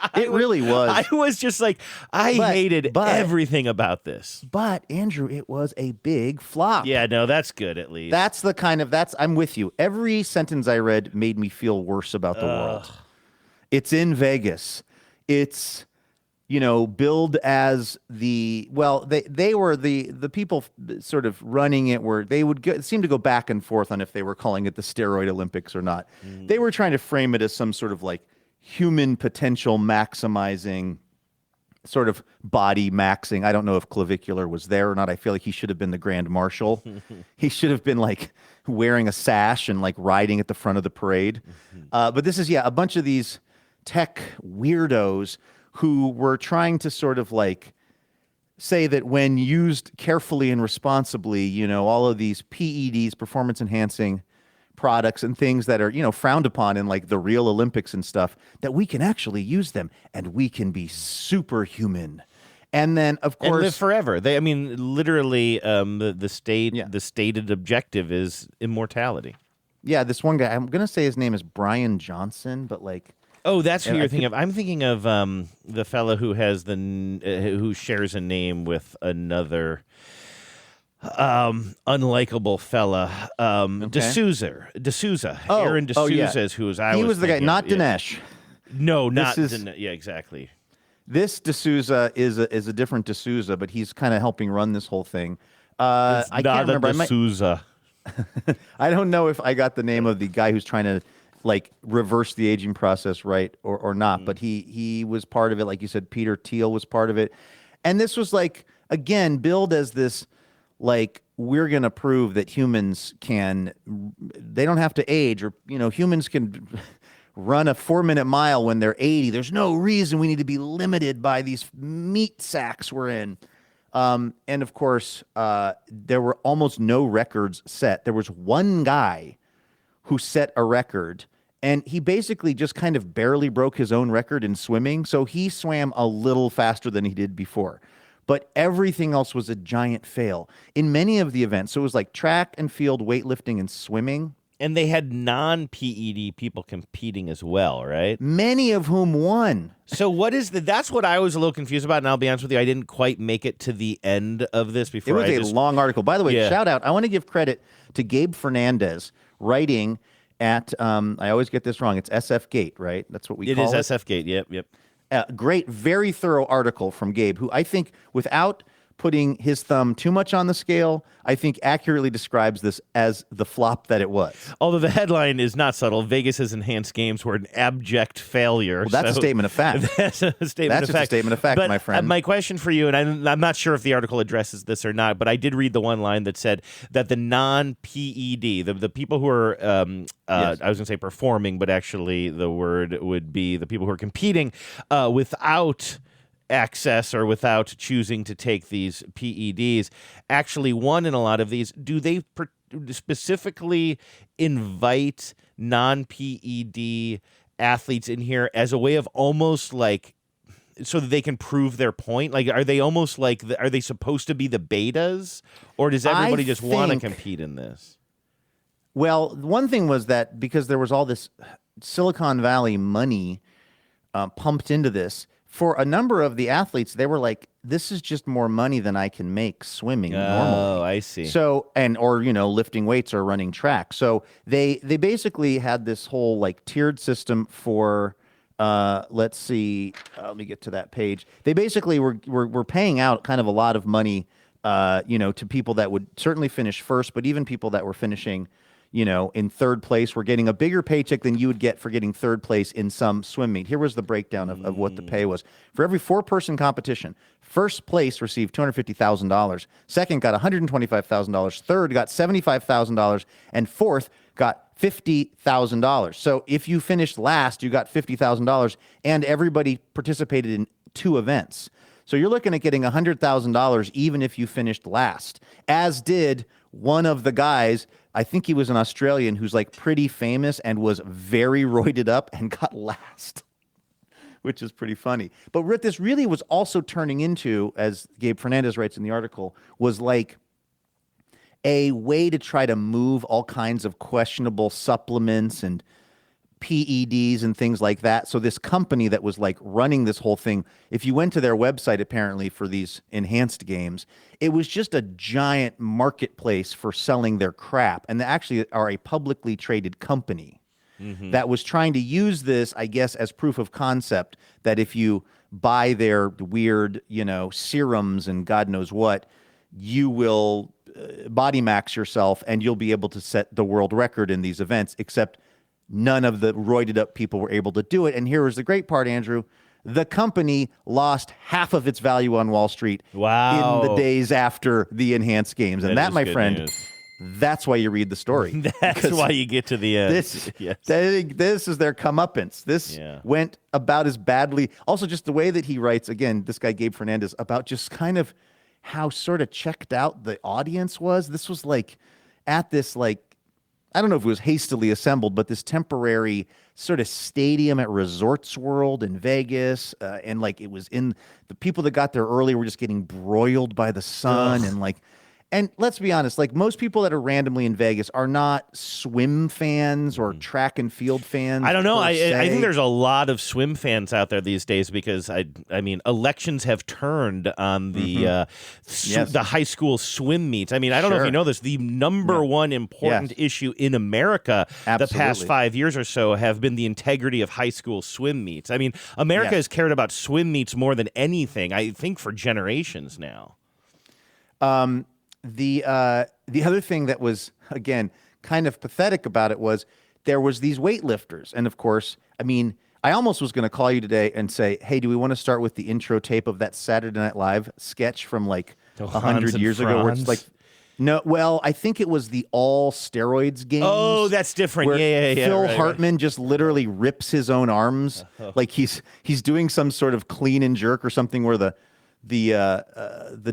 I hated everything about this. But Andrew, it was a big flop. Yeah, no, that's good at least. I'm with you. Every sentence I read made me feel worse about the world. It's in Vegas. It's billed as they were the people sort of running it were they would seem to go back and forth on if they were calling it the Steroid Olympics or not. They were trying to frame it as some sort of like human potential maximizing sort of body maxing. I don't know if Clavicular was there or not. I feel like he should have been the Grand Marshal. He should have been like wearing a sash and like riding at the front of the parade. But this is, a bunch of these tech weirdos who were trying to sort of like say that when used carefully and responsibly, all of these PEDs, performance enhancing products and things that are, frowned upon in like the real Olympics and stuff, that we can actually use them and we can be superhuman. And then, of course, and live forever. Literally, the stated objective is immortality. Yeah, this one guy, I'm gonna say his name is Brian Johnson, but like, oh, that's who you're thinking of. I'm thinking of the fellow who has who shares a name with another unlikable fella, D'Souza. Aaron D'Souza is who he was the guy, not Dinesh. No, not Dinesh. Yeah, exactly. This D'Souza is a different D'Souza, but he's kind of helping run this whole thing. I can't remember. D'Souza. I don't know if I got the name of the guy who's trying to like reverse the aging process right or not, but he was part of it. Like you said, Peter Thiel was part of it. And this was like, again, billed as this, like, we're going to prove that humans they don't have to age, or, humans can run a 4-minute mile when they're 80. There's no reason we need to be limited by these meat sacks we're in. And of course, there were almost no records set. There was one guy who set a record, and he basically just kind of barely broke his own record in swimming. So he swam a little faster than he did before. But everything else was a giant fail in many of the events. So it was like track and field, weightlifting, and swimming. And they had non-PED people competing as well, right? Many of whom won. So that's what I was a little confused about, and I'll be honest with you, I didn't quite make it to the end of this before. It was a long article. By the way, shout out, I want to give credit to Gabe Fernandez, writing at, I always get this wrong, it's SF Gate, right? That's what we call it? It is SF Gate, yep. Great, very thorough article from Gabe, who I think, without putting his thumb too much on the scale, I think accurately describes this as the flop that it was. Although the headline is not subtle, Vegas's enhanced games were an abject failure. Well, that's a statement of fact. That's a statement of fact. That's a statement of fact, but, my friend. My question for you, and I'm not sure if the article addresses this or not, but I did read the one line that said that the non-PED, the people who are, yes. I was going to say performing, but actually the word would be the people who are competing without access or without choosing to take these PEDs actually won in a lot of these. Do they specifically invite non-PED athletes in here as a way of almost like so that they can prove their point? Like, are they almost like, are they supposed to be the betas, or does everybody just want to compete in this? Well, one thing was that because there was all this Silicon Valley money pumped into this, for a number of the athletes, they were like, this is just more money than I can make swimming normally. Oh, I see. So, or lifting weights or running track. So they basically had this whole like tiered system for, let's see, let me get to that page. They basically were paying out kind of a lot of money, to people that would certainly finish first, but even people that were finishing, in third place, were getting a bigger paycheck than you would get for getting third place in some swim meet. Here was the breakdown of what the pay was. For every 4-person competition, first place received $250,000, second got $125,000, third got $75,000, and fourth got $50,000. So if you finished last, you got $50,000, and everybody participated in 2 events. So you're looking at getting $100,000 even if you finished last, as did one of the guys. I think he was an Australian who's like pretty famous and was very roided up and got last, which is pretty funny. But what this really was also turning into, as Gabe Fernandez writes in the article, was like a way to try to move all kinds of questionable supplements and PEDs and things like that. So this company that was like running this whole thing, if you went to their website apparently for these enhanced games, it was just a giant marketplace for selling their crap. And they actually are a publicly traded company that was trying to use this, I guess, as proof of concept that if you buy their weird, serums and God knows what, you will body max yourself and you'll be able to set the world record in these events, except none of the roided up people were able to do it. And here was the great part, Andrew. The company lost half of its value on Wall Street in the days after the enhanced games. And that my friend, news. That's why you read the story. That's why you get to the end. This is their comeuppance. This went about as badly. Also, just the way that he writes, again, this guy, Gabe Fernandez, about just kind of how sort of checked out the audience was. This was like at this, I don't know if it was hastily assembled, but this temporary sort of stadium at Resorts World in Vegas. And it was in the people that got there early were just getting broiled by the sun. Ugh. And let's be honest, most people that are randomly in Vegas are not swim fans or track and field fans. I don't know. I think there's a lot of swim fans out there these days because, I mean, elections have turned on the the high school swim meets. I mean, I don't know if you know this. The number one important issue in America the past 5 years or so have been the integrity of high school swim meets. I mean, America has cared about swim meets more than anything, I think, for generations now. The other thing that was, again, kind of pathetic about it was there was these weightlifters. And, of course, I mean, I almost was going to call you today and say, hey, do we want to start with the intro tape of that Saturday Night Live sketch from 100 years ago where it's no, well, I think it was the all steroids games. Oh, that's different. Yeah. Phil Hartman just literally rips his own arms. He's doing some sort of clean and jerk or something where the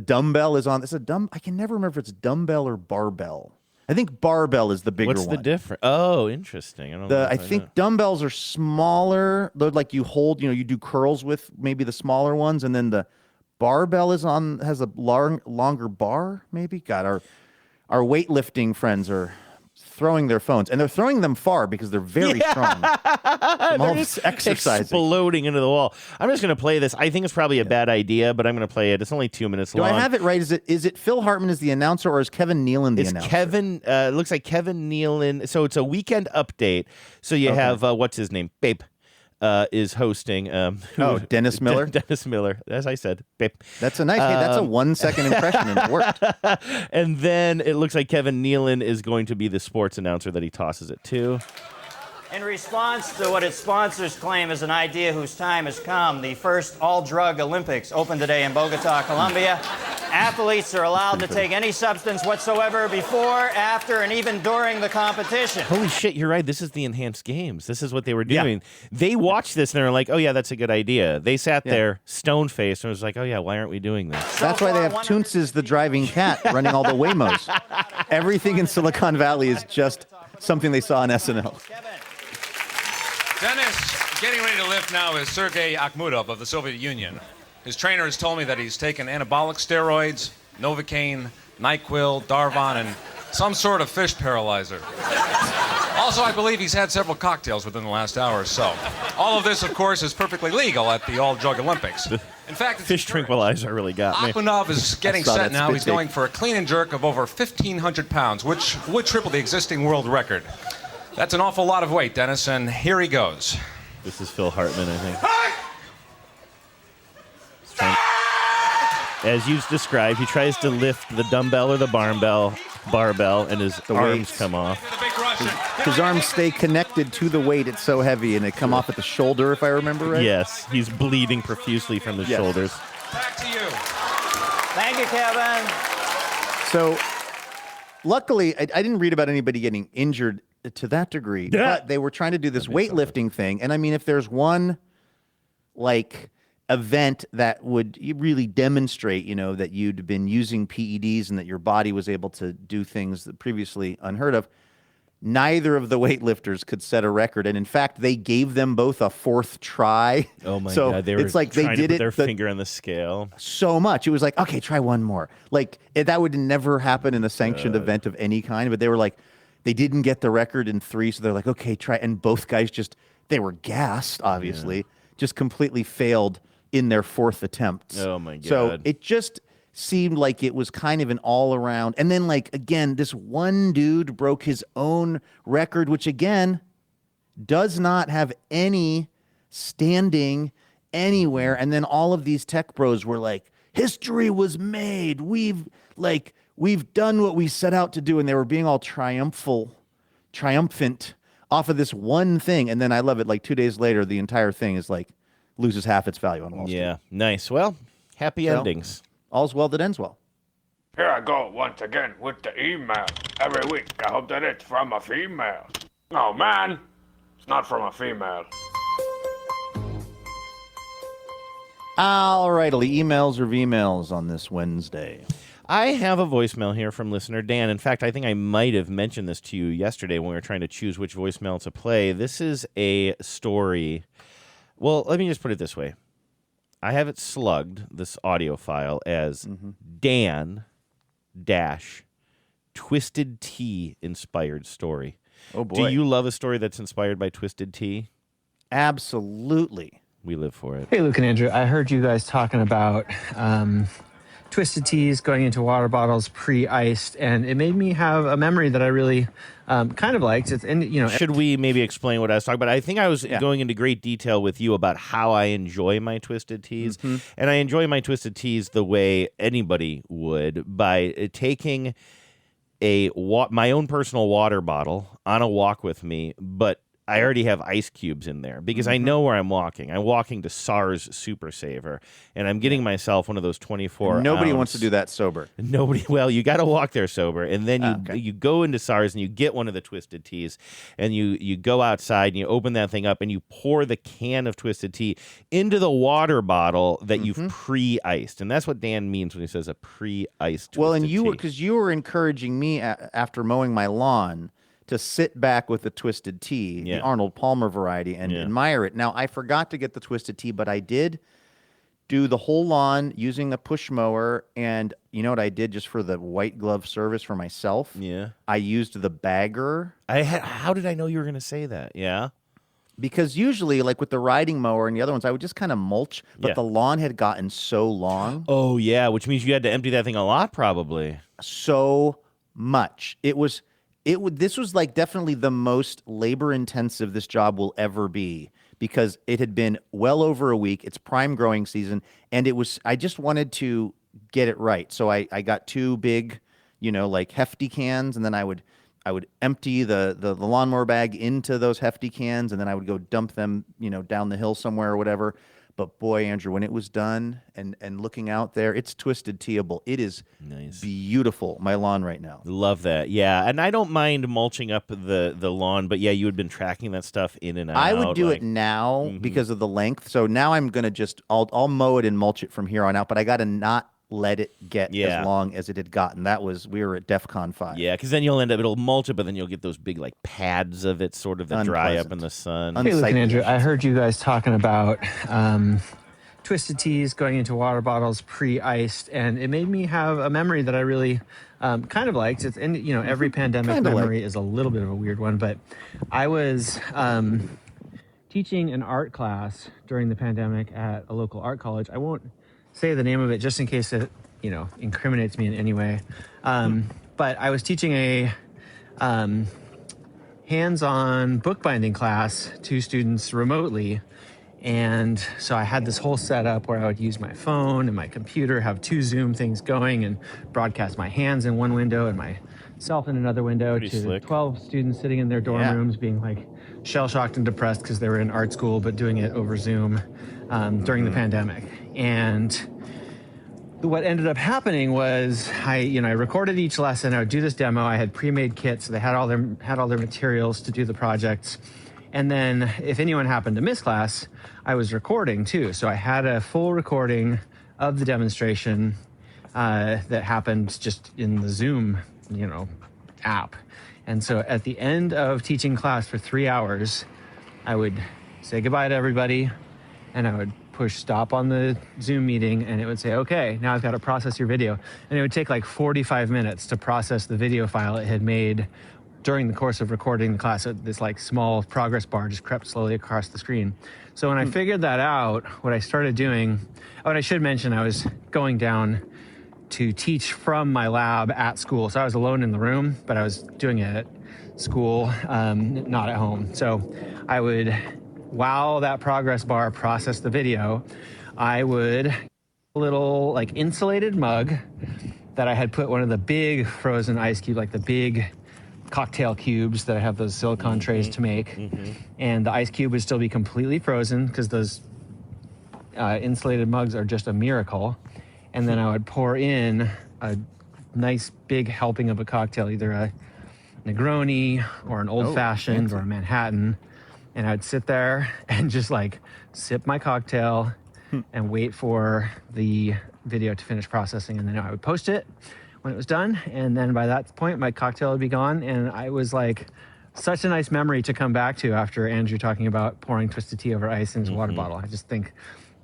dumbbell is on. It's I can never remember if it's dumbbell or barbell. I think barbell is the bigger one. What's the difference? Oh, interesting. I think dumbbells are smaller. They're you hold, you do curls with maybe the smaller ones, and then the barbell has a longer bar. Maybe. God, our weightlifting friends are throwing their phones, and they're throwing them far because they're very strong. They're just exercising, exploding into the wall. I'm just going to play this. I think it's probably a bad idea, but I'm going to play it. It's only 2 minutes long. Do I have it right? Is it Phil Hartman as the announcer, or is Kevin Nealon the announcer? Kevin. It looks like Kevin Nealon. So it's a weekend update. So you have what's his name, Babe. Is hosting. Dennis Miller? Dennis Miller, as I said. Babe. That's a nice, that's a 1 second impression, and it worked. And then it looks like Kevin Nealon is going to be the sports announcer that he tosses it to. In response to what its sponsors claim is an idea whose time has come, the first all-drug Olympics opened today in Bogota, Colombia. Athletes are allowed to take any substance whatsoever before, after, and even during the competition. Holy shit, you're right. This is the enhanced games. This is what they were doing. Yeah. They watched this and they were like, oh, yeah, that's a good idea. They sat there stone-faced and was like, oh, yeah, why aren't we doing this? That's why they have Toonces the driving cat running all the Waymos. Everything in Silicon Valley is just something they saw on SNL. Dennis, getting ready to lift now is Sergei Akhmudov of the Soviet Union. His trainer has told me that he's taken anabolic steroids, Novocaine, NyQuil, Darvon, and some sort of fish paralyzer. Also, I believe he's had several cocktails within the last hour or so. All of this, of course, is perfectly legal at the All-Drug Olympics. In fact, fish tranquilizer really got me. Akhmudov is getting set now. He's going for a clean and jerk of over 1,500 pounds, which would triple the existing world record. That's an awful lot of weight, Dennis, and here he goes. This is Phil Hartman, I think. As you described, he tries to lift the dumbbell or the barbell, and his arms come off. His arms stay connected to the weight. It's so heavy, and they come off at the shoulder, if I remember right. Yes, he's bleeding profusely from his shoulders. Back to you. Thank you, Kevin. So, luckily, I didn't read about anybody getting injured to that degree, but they were trying to do this weightlifting thing. And I mean, if there's one event that would really demonstrate, that you'd been using PEDs and that your body was able to do things that previously unheard of, neither of the weightlifters could set a record. And in fact, they gave them both a fourth try. Oh my God. They were it's like trying they to did put it their finger on the scale so much. It was like, okay, try one more. That would never happen in a sanctioned event of any kind. But they were like, they didn't get the record in 3, so they're like, okay, try. And both guys they were gassed, obviously, just completely failed in their 4th attempt. Oh, my God. So it just seemed like it was kind of an all-around. And then, again, this one dude broke his own record, which, again, does not have any standing anywhere. And then all of these tech bros were like, history was made. We've done what we set out to do. And they were being all triumphant off of this one thing. And then I love it. Like 2 days later, the entire thing is like loses half its value on Wall Street. Yeah, nice. Well, happy endings. All's well that ends well. Here I go once again with the email. Every week, I hope that it's from a female. Oh, man, it's not from a female. All right, emails or V-mails on this Wednesday. I have a voicemail here from listener Dan. In fact, I think I might have mentioned this to you yesterday when we were trying to choose which voicemail to play. This is a story. Well, let me just put it this way. I have it slugged, this audio file, as Dan-Twisted Tea inspired story. Oh, boy. Do you love a story that's inspired by Twisted Tea? Absolutely. We live for it. Hey, Luke and Andrew. I heard you guys talking about Twisted Teas going into water bottles pre-iced, and it made me have a memory that I really kind of liked. Should we maybe explain what I was talking about? I think I was going into great detail with you about how I enjoy my Twisted Teas, and I enjoy my Twisted Teas the way anybody would, by taking my own personal water bottle on a walk with me, but I already have ice cubes in there because I know where I'm walking. I'm walking to SARS Super Saver, and I'm getting myself one of those 24 Nobody wants to do that sober. Nobody. Well, you got to walk there sober, and then you go into SARS and you get one of the Twisted Teas, and you go outside and you open that thing up and you pour the can of Twisted Tea into the water bottle that you've pre-iced, and that's what Dan means when he says a pre-iced Twisted Well, and Tea. because you were encouraging me after mowing my lawn to sit back with the Twisted Tea, the Arnold Palmer variety, and admire it. Now, I forgot to get the Twisted Tea, but I did do the whole lawn using a push mower, and you know what I did just for the white glove service for myself? Yeah. I used the bagger. How did I know you were going to say that? Yeah. Because usually, like with the riding mower and the other ones, I would just kind of mulch, but the lawn had gotten so long. Oh, yeah, which means you had to empty that thing a lot, probably. So much. This was like definitely the most labor intensive this job will ever be, because it had been well over a week. It's prime growing season, and I just wanted to get it right. So I got two big, like hefty cans, and then I would empty the lawnmower bag into those hefty cans, and then I would go dump them, down the hill somewhere or whatever. But boy, Andrew, when it was done and looking out there, it's Twisted Teable. It is beautiful, my lawn right now. Love that. Yeah, and I don't mind mulching up the lawn, but yeah, you had been tracking that stuff in and out. I would do it now because of the length. So now I'm going to I'll mow it and mulch it from here on out, but I got to not let it get as long as it had gotten. We were at DEFCON 5. Yeah, because then it'll mulch it, but then you'll get those big like pads of it sort of that dry up in the sun. Hey, Luke and Andrew, I heard you guys talking about Twisted Teas going into water bottles pre-iced, and it made me have a memory that I really kind of liked. Every pandemic memory is a little bit of a weird one, but I was teaching an art class during the pandemic at a local art college. I won't say the name of it just in case it, incriminates me in any way. But I was teaching a hands-on bookbinding class to students remotely. And so I had this whole setup where I would use my phone and my computer, have two Zoom things going, and broadcast my hands in one window and myself in another window to 12 students sitting in their dorm rooms being like shell-shocked and depressed because they were in art school, but doing it over Zoom during the pandemic. And what ended up happening was I recorded each lesson. I would do this demo. I had pre-made kits, so they had all their materials to do the projects. And then if anyone happened to miss class, I was recording too. So I had a full recording of the demonstration that happened just in the Zoom, app. And so at the end of teaching class for 3 hours, I would say goodbye to everybody, and I would push stop on the Zoom meeting, and it would say, okay, now I've got to process your video. And it would take like 45 minutes to process the video file it had made during the course of recording the class. This like small progress bar just crept slowly across the screen. So when I figured that out, what I started doing, and I should mention I was going down to teach from my lab at school. So I was alone in the room, but I was doing it at school, not at home. So I would while that progress bar processed the video, I would a little like insulated mug that I had put one of the big frozen ice cube, like the big cocktail cubes that I have those silicone trays to make. And the ice cube would still be completely frozen because those insulated mugs are just a miracle. And then I would pour in a nice big helping of a cocktail, either a Negroni or an old fashioned or a Manhattan. And I'd sit there and just like sip my cocktail and wait for the video to finish processing. And then I would post it when it was done. And then by that point, my cocktail would be gone. And I was like, such a nice memory to come back to after Andrew talking about pouring twisted tea over ice in his water bottle. I just think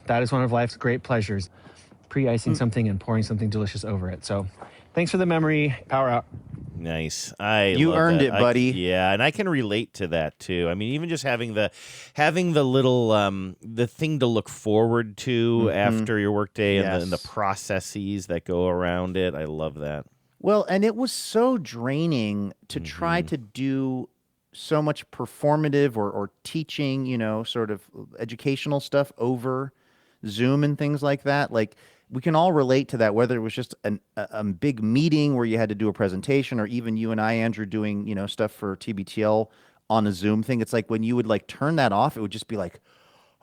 that is one of life's great pleasures, pre-icing something and pouring something delicious over it. So thanks for the memory. Power out. Nice. You earned it, buddy. Yeah, and I can relate to that too. I mean, even just having the little the thing to look forward to after your workday and the processes that go around it. I love that. Well, and it was so draining to try to do so much performative or teaching, sort of educational stuff over Zoom and things like that. Like, we can all relate to that, whether it was just a big meeting where you had to do a presentation, or even you and I, Andrew, doing, stuff for TBTL on a Zoom thing. It's like when you would like turn that off, it would just be like,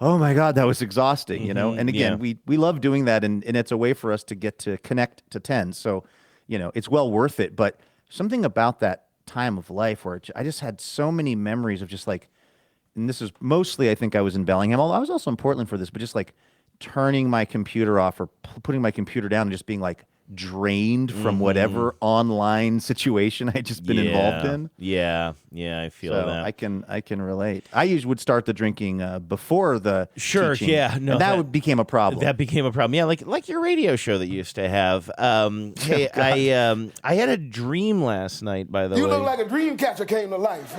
oh my God, that was exhausting, And again, we love doing that, and it's a way for us to get to connect to 10. So, it's well worth it. But something about that time of life where I just had so many memories of just like, and this is mostly, I think I was in Bellingham, although I was also in Portland for this, but just like turning my computer off or putting my computer down and just being like drained from whatever online situation I'd just been involved in. Yeah, I feel that. I can relate. I usually would start the drinking before the teaching, no, and that became a problem. That became a problem. Yeah, like your radio show that you used to have. Hey, I had a dream last night, by the way. You look like a dream catcher came to life.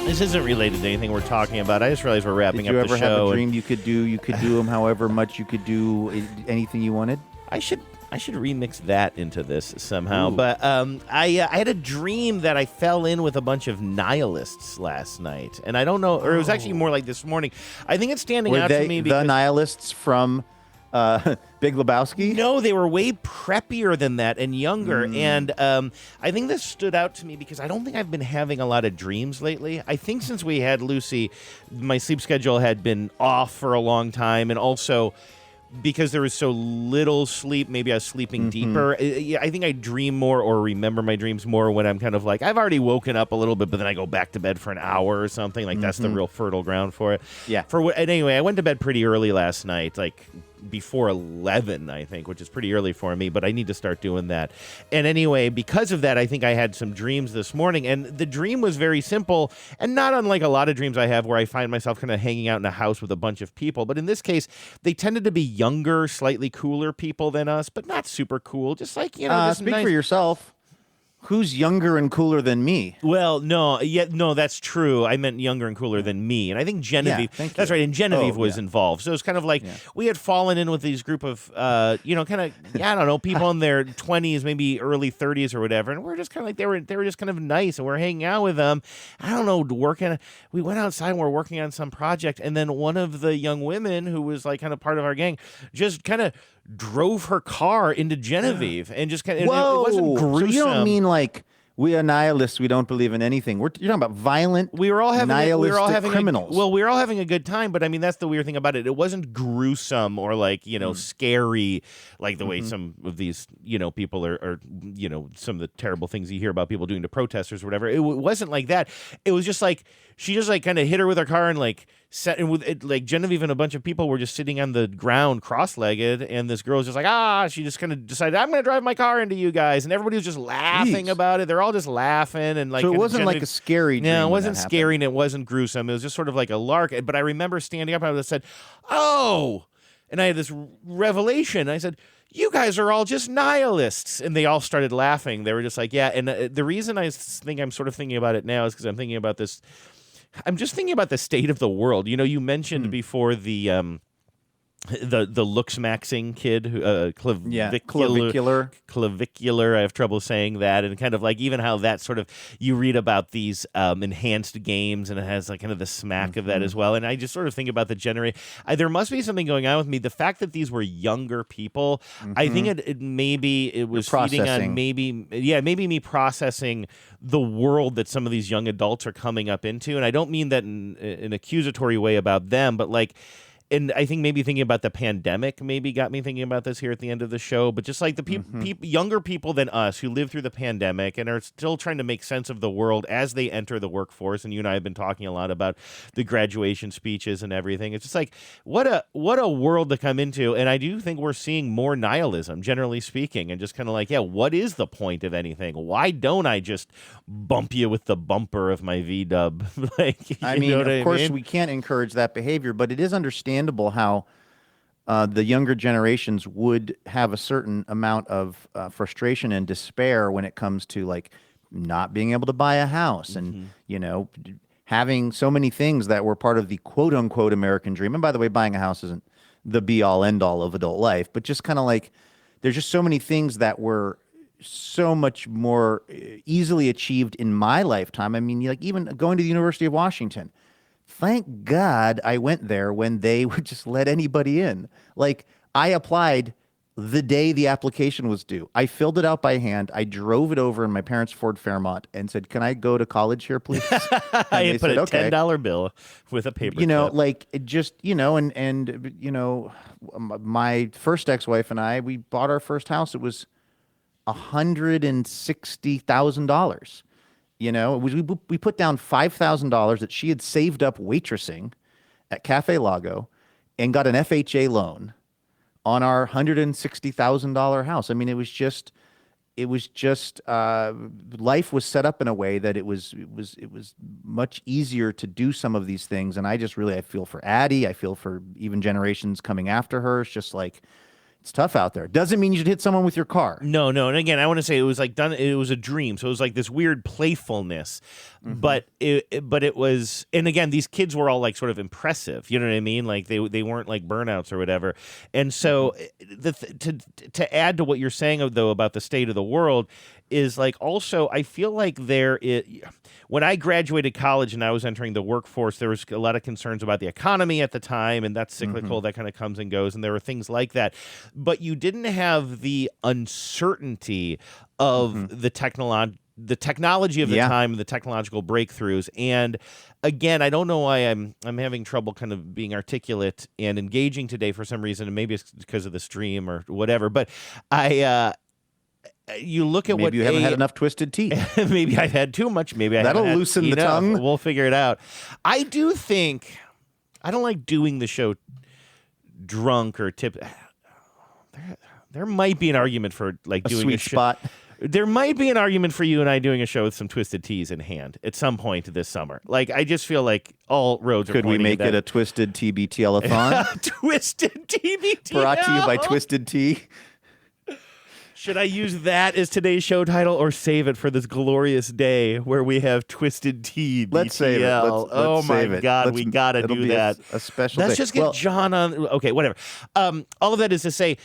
This isn't related to anything we're talking about. I just realized we're wrapping up the show. Did you ever have a dream you could do them however much you could do anything you wanted? I should remix that into this somehow. Ooh. But I had a dream that I fell in with a bunch of nihilists last night, and I don't know, or it was actually more like this morning. I think it's standing out to me because the nihilists from Big Lebowski? No, they were way preppier than that and younger. And I think this stood out to me because I don't think I've been having a lot of dreams lately. I think since we had Lucy, my sleep schedule had been off for a long time, and also because there was so little sleep, maybe I was sleeping deeper. I think I dream more or remember my dreams more when I'm kind of like, I've already woken up a little bit, but then I go back to bed for an hour or something. Like, that's the real fertile ground for it. Yeah. And anyway, I went to bed pretty early last night, like before 11, I think, which is pretty early for me, but I need to start doing that. And anyway, because of that, I think I had some dreams this morning, and the dream was very simple and not unlike a lot of dreams I have where I find myself kind of hanging out in a house with a bunch of people. But in this case, they tended to be younger, slightly cooler people than us, but not super cool. Just like, just speak nice. For yourself. Who's younger and cooler than me? Well, no, that's true. I meant younger and cooler than me. And I think Genevieve, that's right, and Genevieve was involved. So it's kind of like we had fallen in with these group of, I don't know, people in their 20s, maybe early 30s or whatever. And we're just kind of like, they were just kind of nice. And we're hanging out with them. I don't know, we went outside and we're working on some project. And then one of the young women who was like kind of part of our gang just kind of drove her car into Genevieve and just kind of, Whoa. It wasn't gruesome. So you don't mean like we are nihilists, we don't believe in anything. You're talking about violent, nihilistic criminals. We were all having a good time, but I mean, that's the weird thing about it. It wasn't gruesome or like, scary, like the way some of these, people are, some of the terrible things you hear about people doing to protesters or whatever. It wasn't like that. It was just like, she just like kind of hit her with her car and like sat in with it, like Genevieve and a bunch of people were just sitting on the ground cross-legged, and this girl was just like, she just kind of decided, I'm going to drive my car into you guys, and everybody was just laughing about it. They're all just laughing, and like, so it wasn't like a scary dream. No, it wasn't scary, and it wasn't gruesome. It was just sort of like a lark. But I remember standing up and I said, and I had this revelation. I said, you guys are all just nihilists. And they all started laughing. They were just like, yeah. And the reason I think I'm sort of thinking about it now is because I'm thinking about this. I'm just thinking about the state of the world. You mentioned before the the looks maxing kid, clavicular. I have trouble saying that, and kind of like even how that sort of you read about these enhanced games, and it has like kind of the smack of that as well. And I just sort of think about the generation. There must be something going on with me. The fact that these were younger people, I think it maybe it was feeding on maybe me processing the world that some of these young adults are coming up into, and I don't mean that in an accusatory way about them, but like. And I think maybe thinking about the pandemic maybe got me thinking about this here at the end of the show. But just like the younger people than us who lived through the pandemic and are still trying to make sense of the world as they enter the workforce. And you and I have been talking a lot about the graduation speeches and everything. It's just like what a world to come into. And I do think we're seeing more nihilism, generally speaking, and just kind of like, yeah, what is the point of anything? Why don't I just bump you with the bumper of my V-dub? Like, I mean, of course, we can't encourage that behavior, but it is understandable how the younger generations would have a certain amount of frustration and despair when it comes to like not being able to buy a house and, you know, having so many things that were part of the quote unquote American dream. And by the way, buying a house isn't the be all end all of adult life, but just kind of like there's just so many things that were so much more easily achieved in my lifetime. I mean, like even going to the University of Washington. Thank God I went there when they would just let anybody in. Like, I applied the day the application was due. I filled it out by hand. I drove it over in my parents' Ford Fairmont and said, "Can I go to college here, please?" I put a $10 bill with a paper. You know, like it just, you know, and you know, my first ex-wife and I, we bought our first house. It was $160,000. You know, we put down $5,000 that she had saved up waitressing at Cafe Lago and got an FHA loan on our $160,000 house. I mean, it was just life was set up in a way that it was much easier to do some of these things. And I feel for Addie. I feel for even generations coming after her. It's just like, it's tough out there. Doesn't mean you should hit someone with your car. No. And again, I want to say it was like done. It was a dream. So it was like this weird playfulness, but it was. And again, these kids were all like sort of impressive. You know what I mean? Like they weren't like burnouts or whatever. And so to add to what you're saying though about the state of the world is like also I feel like when I graduated college and I was entering the workforce, there was a lot of concerns about the economy at the time, and that's cyclical. That kind of comes and goes, and there were things like that. But you didn't have the uncertainty of the technology of the time, the technological breakthroughs. And again, I don't know why I'm having trouble kind of being articulate and engaging today for some reason, and maybe it's because of the stream or whatever. But you look at maybe you haven't had enough twisted tea. Maybe I've had too much. Maybe that'll loosen the tongue. We'll figure it out. I do think I don't like doing the show drunk or tip. There might be an argument for like doing sweet spot. There might be an argument for you and I doing a show with some twisted teas in hand at some point this summer. Like I just feel like all roads are. Could we make it a Twisted TBTL-a-thon? Twisted TBTL. Brought to you by Twisted Tea. Should I use that as today's show title or save it for this glorious day where we have Twisted Tea? Let's save it. Oh my God, we got to do that. A special Let's day. just get John on. Okay, whatever. All of that is to say,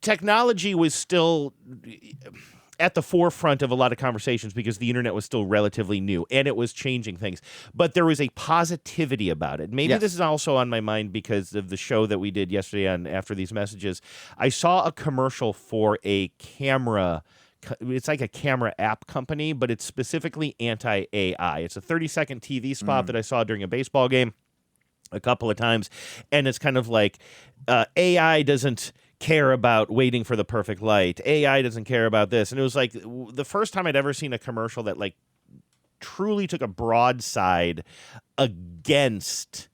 technology was still at the forefront of a lot of conversations because the internet was still relatively new and it was changing things. But there was a positivity about it. Maybe this is also on my mind because of the show that we did yesterday on After These Messages. I saw a commercial for a camera. It's like a camera app company, but it's specifically anti-AI. It's a 30-second TV spot that I saw during a baseball game a couple of times. And it's kind of like AI doesn't care about waiting for the perfect light. AI doesn't care about this. And it was like the first time I'd ever seen a commercial that like truly took a broadside against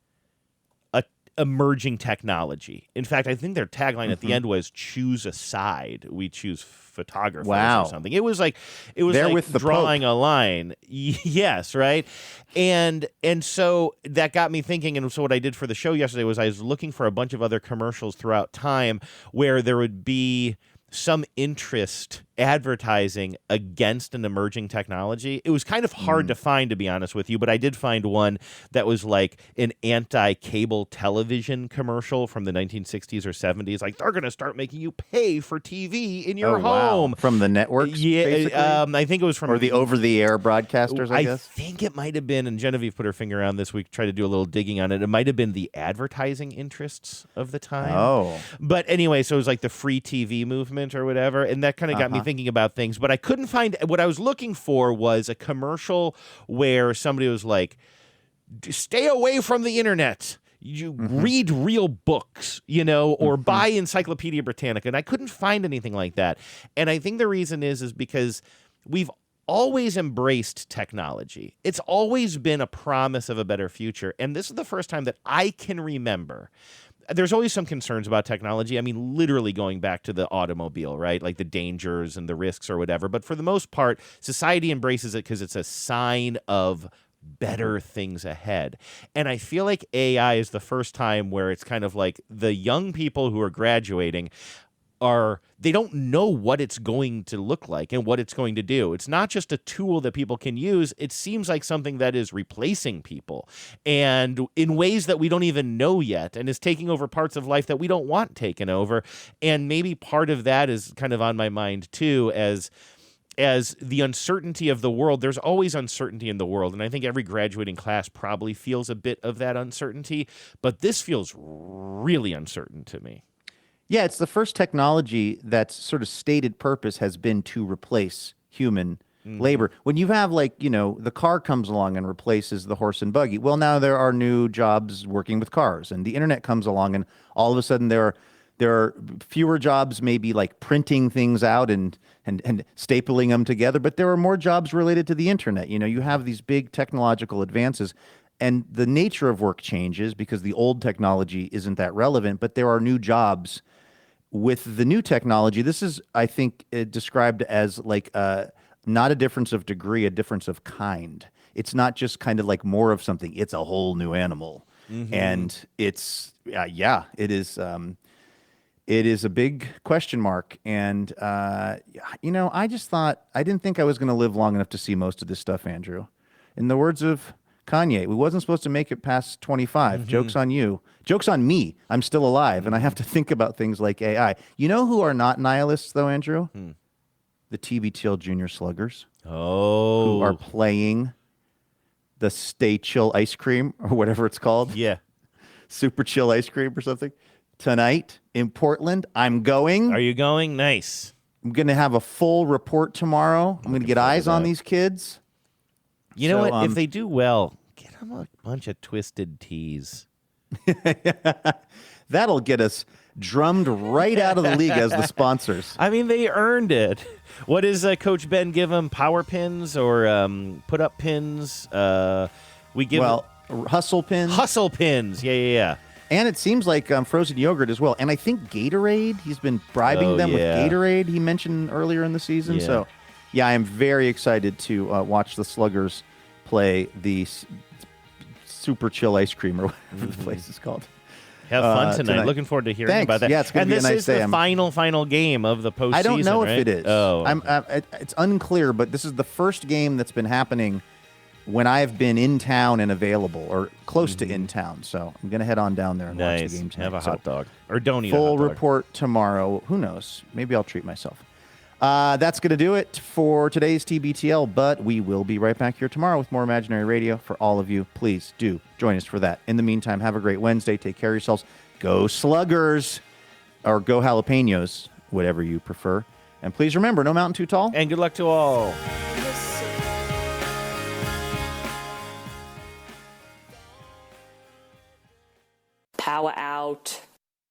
emerging technology. In fact, I think their tagline at the end was "Choose a side. We choose photographers" or something. It was like with the drawing Pope. a line. Yes, right. And so that got me thinking. And so what I did for the show yesterday was I was looking for a bunch of other commercials throughout time where there would be some interest advertising against an emerging technology. It was kind of hard to find, to be honest with you, but I did find one that was like an anti-cable television commercial from the 1960s or 70s. Like, they're going to start making you pay for TV in your home. Wow. From the networks, Yeah, I think it was from... Or the over-the-air broadcasters, I guess? I think it might have been, and Genevieve put her finger on this week, tried to do a little digging on it. It might have been the advertising interests of the time. Oh. But anyway, so it was like the free TV movement or whatever, and that kind of got me thinking about things, but I couldn't find what I was looking for was a commercial where somebody was like, stay away from the internet. You read real books, or buy Encyclopedia Britannica. And I couldn't find anything like that. And I think the reason is because we've always embraced technology. It's always been a promise of a better future. And this is the first time that I can remember. There's always some concerns about technology. I mean, literally going back to the automobile, right? Like the dangers and the risks or whatever. But for the most part, society embraces it because it's a sign of better things ahead. And I feel like AI is the first time where it's kind of like the young people who are graduating they don't know what it's going to look like and what it's going to do. It's not just a tool that people can use. It seems like something that is replacing people and in ways that we don't even know yet, and is taking over parts of life that we don't want taken over. And maybe part of that is kind of on my mind too, as the uncertainty of the world. There's always uncertainty in the world, and I think every graduating class probably feels a bit of that uncertainty, but this feels really uncertain to me. Yeah, it's the first technology that's sort of stated purpose has been to replace human labor. When you have the car comes along and replaces the horse and buggy, well, now there are new jobs working with cars, and the internet comes along, and all of a sudden there are fewer jobs, maybe like printing things out and stapling them together, but there are more jobs related to the internet. You have these big technological advances, and the nature of work changes because the old technology isn't that relevant, but there are new jobs with the new technology. This is, I think, described as like not a difference of degree, a difference of kind. It's not just kind of like more of something. It's a whole new animal. And it's, it is. It is a big question mark. And, I didn't think I was going to live long enough to see most of this stuff, Andrew. In the words of Kanye, we wasn't supposed to make it past 25. Joke's on you. Joke's on me. I'm still alive, and I have to think about things like AI. You know who are not nihilists, though, Andrew? The TBTL Junior Sluggers. Oh. Who are playing the Stay Chill ice cream, or whatever it's called. Yeah. Super Chill ice cream or something. Tonight in Portland. I'm going. Are you going? Nice. I'm going to have a full report tomorrow. I'm going to get eyes on these kids. You know what? If they do well, get them a bunch of Twisted Teas. That'll get us drummed right out of the league as the sponsors. I mean, they earned it. What does Coach Ben give them? Power pins or put-up pins? We give hustle pins. Hustle pins. Yeah. And it seems like frozen yogurt as well. And I think Gatorade. He's been bribing them with Gatorade. He mentioned earlier in the season. Yeah. So, yeah, I am very excited to watch the Sluggers play the Super Chill ice cream or whatever the place is called. Have fun tonight. Looking forward to hearing about that. Yeah, it's going to be a nice day. And this is the final game of the postseason, I don't know right? if it is. Oh, it's unclear, but this is the first game that's been happening when I've been in town and available, or close to in town. So I'm going to head on down there and watch the game tonight. Have a hot dog. Or don't eat a full hot dog. report tomorrow. Who knows? Maybe I'll treat myself. That's going to do it for today's TBTL, but we will be right back here tomorrow with more Imaginary Radio for all of you. Please do join us for that. In the meantime, have a great Wednesday. Take care of yourselves. Go Sluggers, or go Jalapenos, whatever you prefer. And please remember, no mountain too tall. And good luck to all. Power out.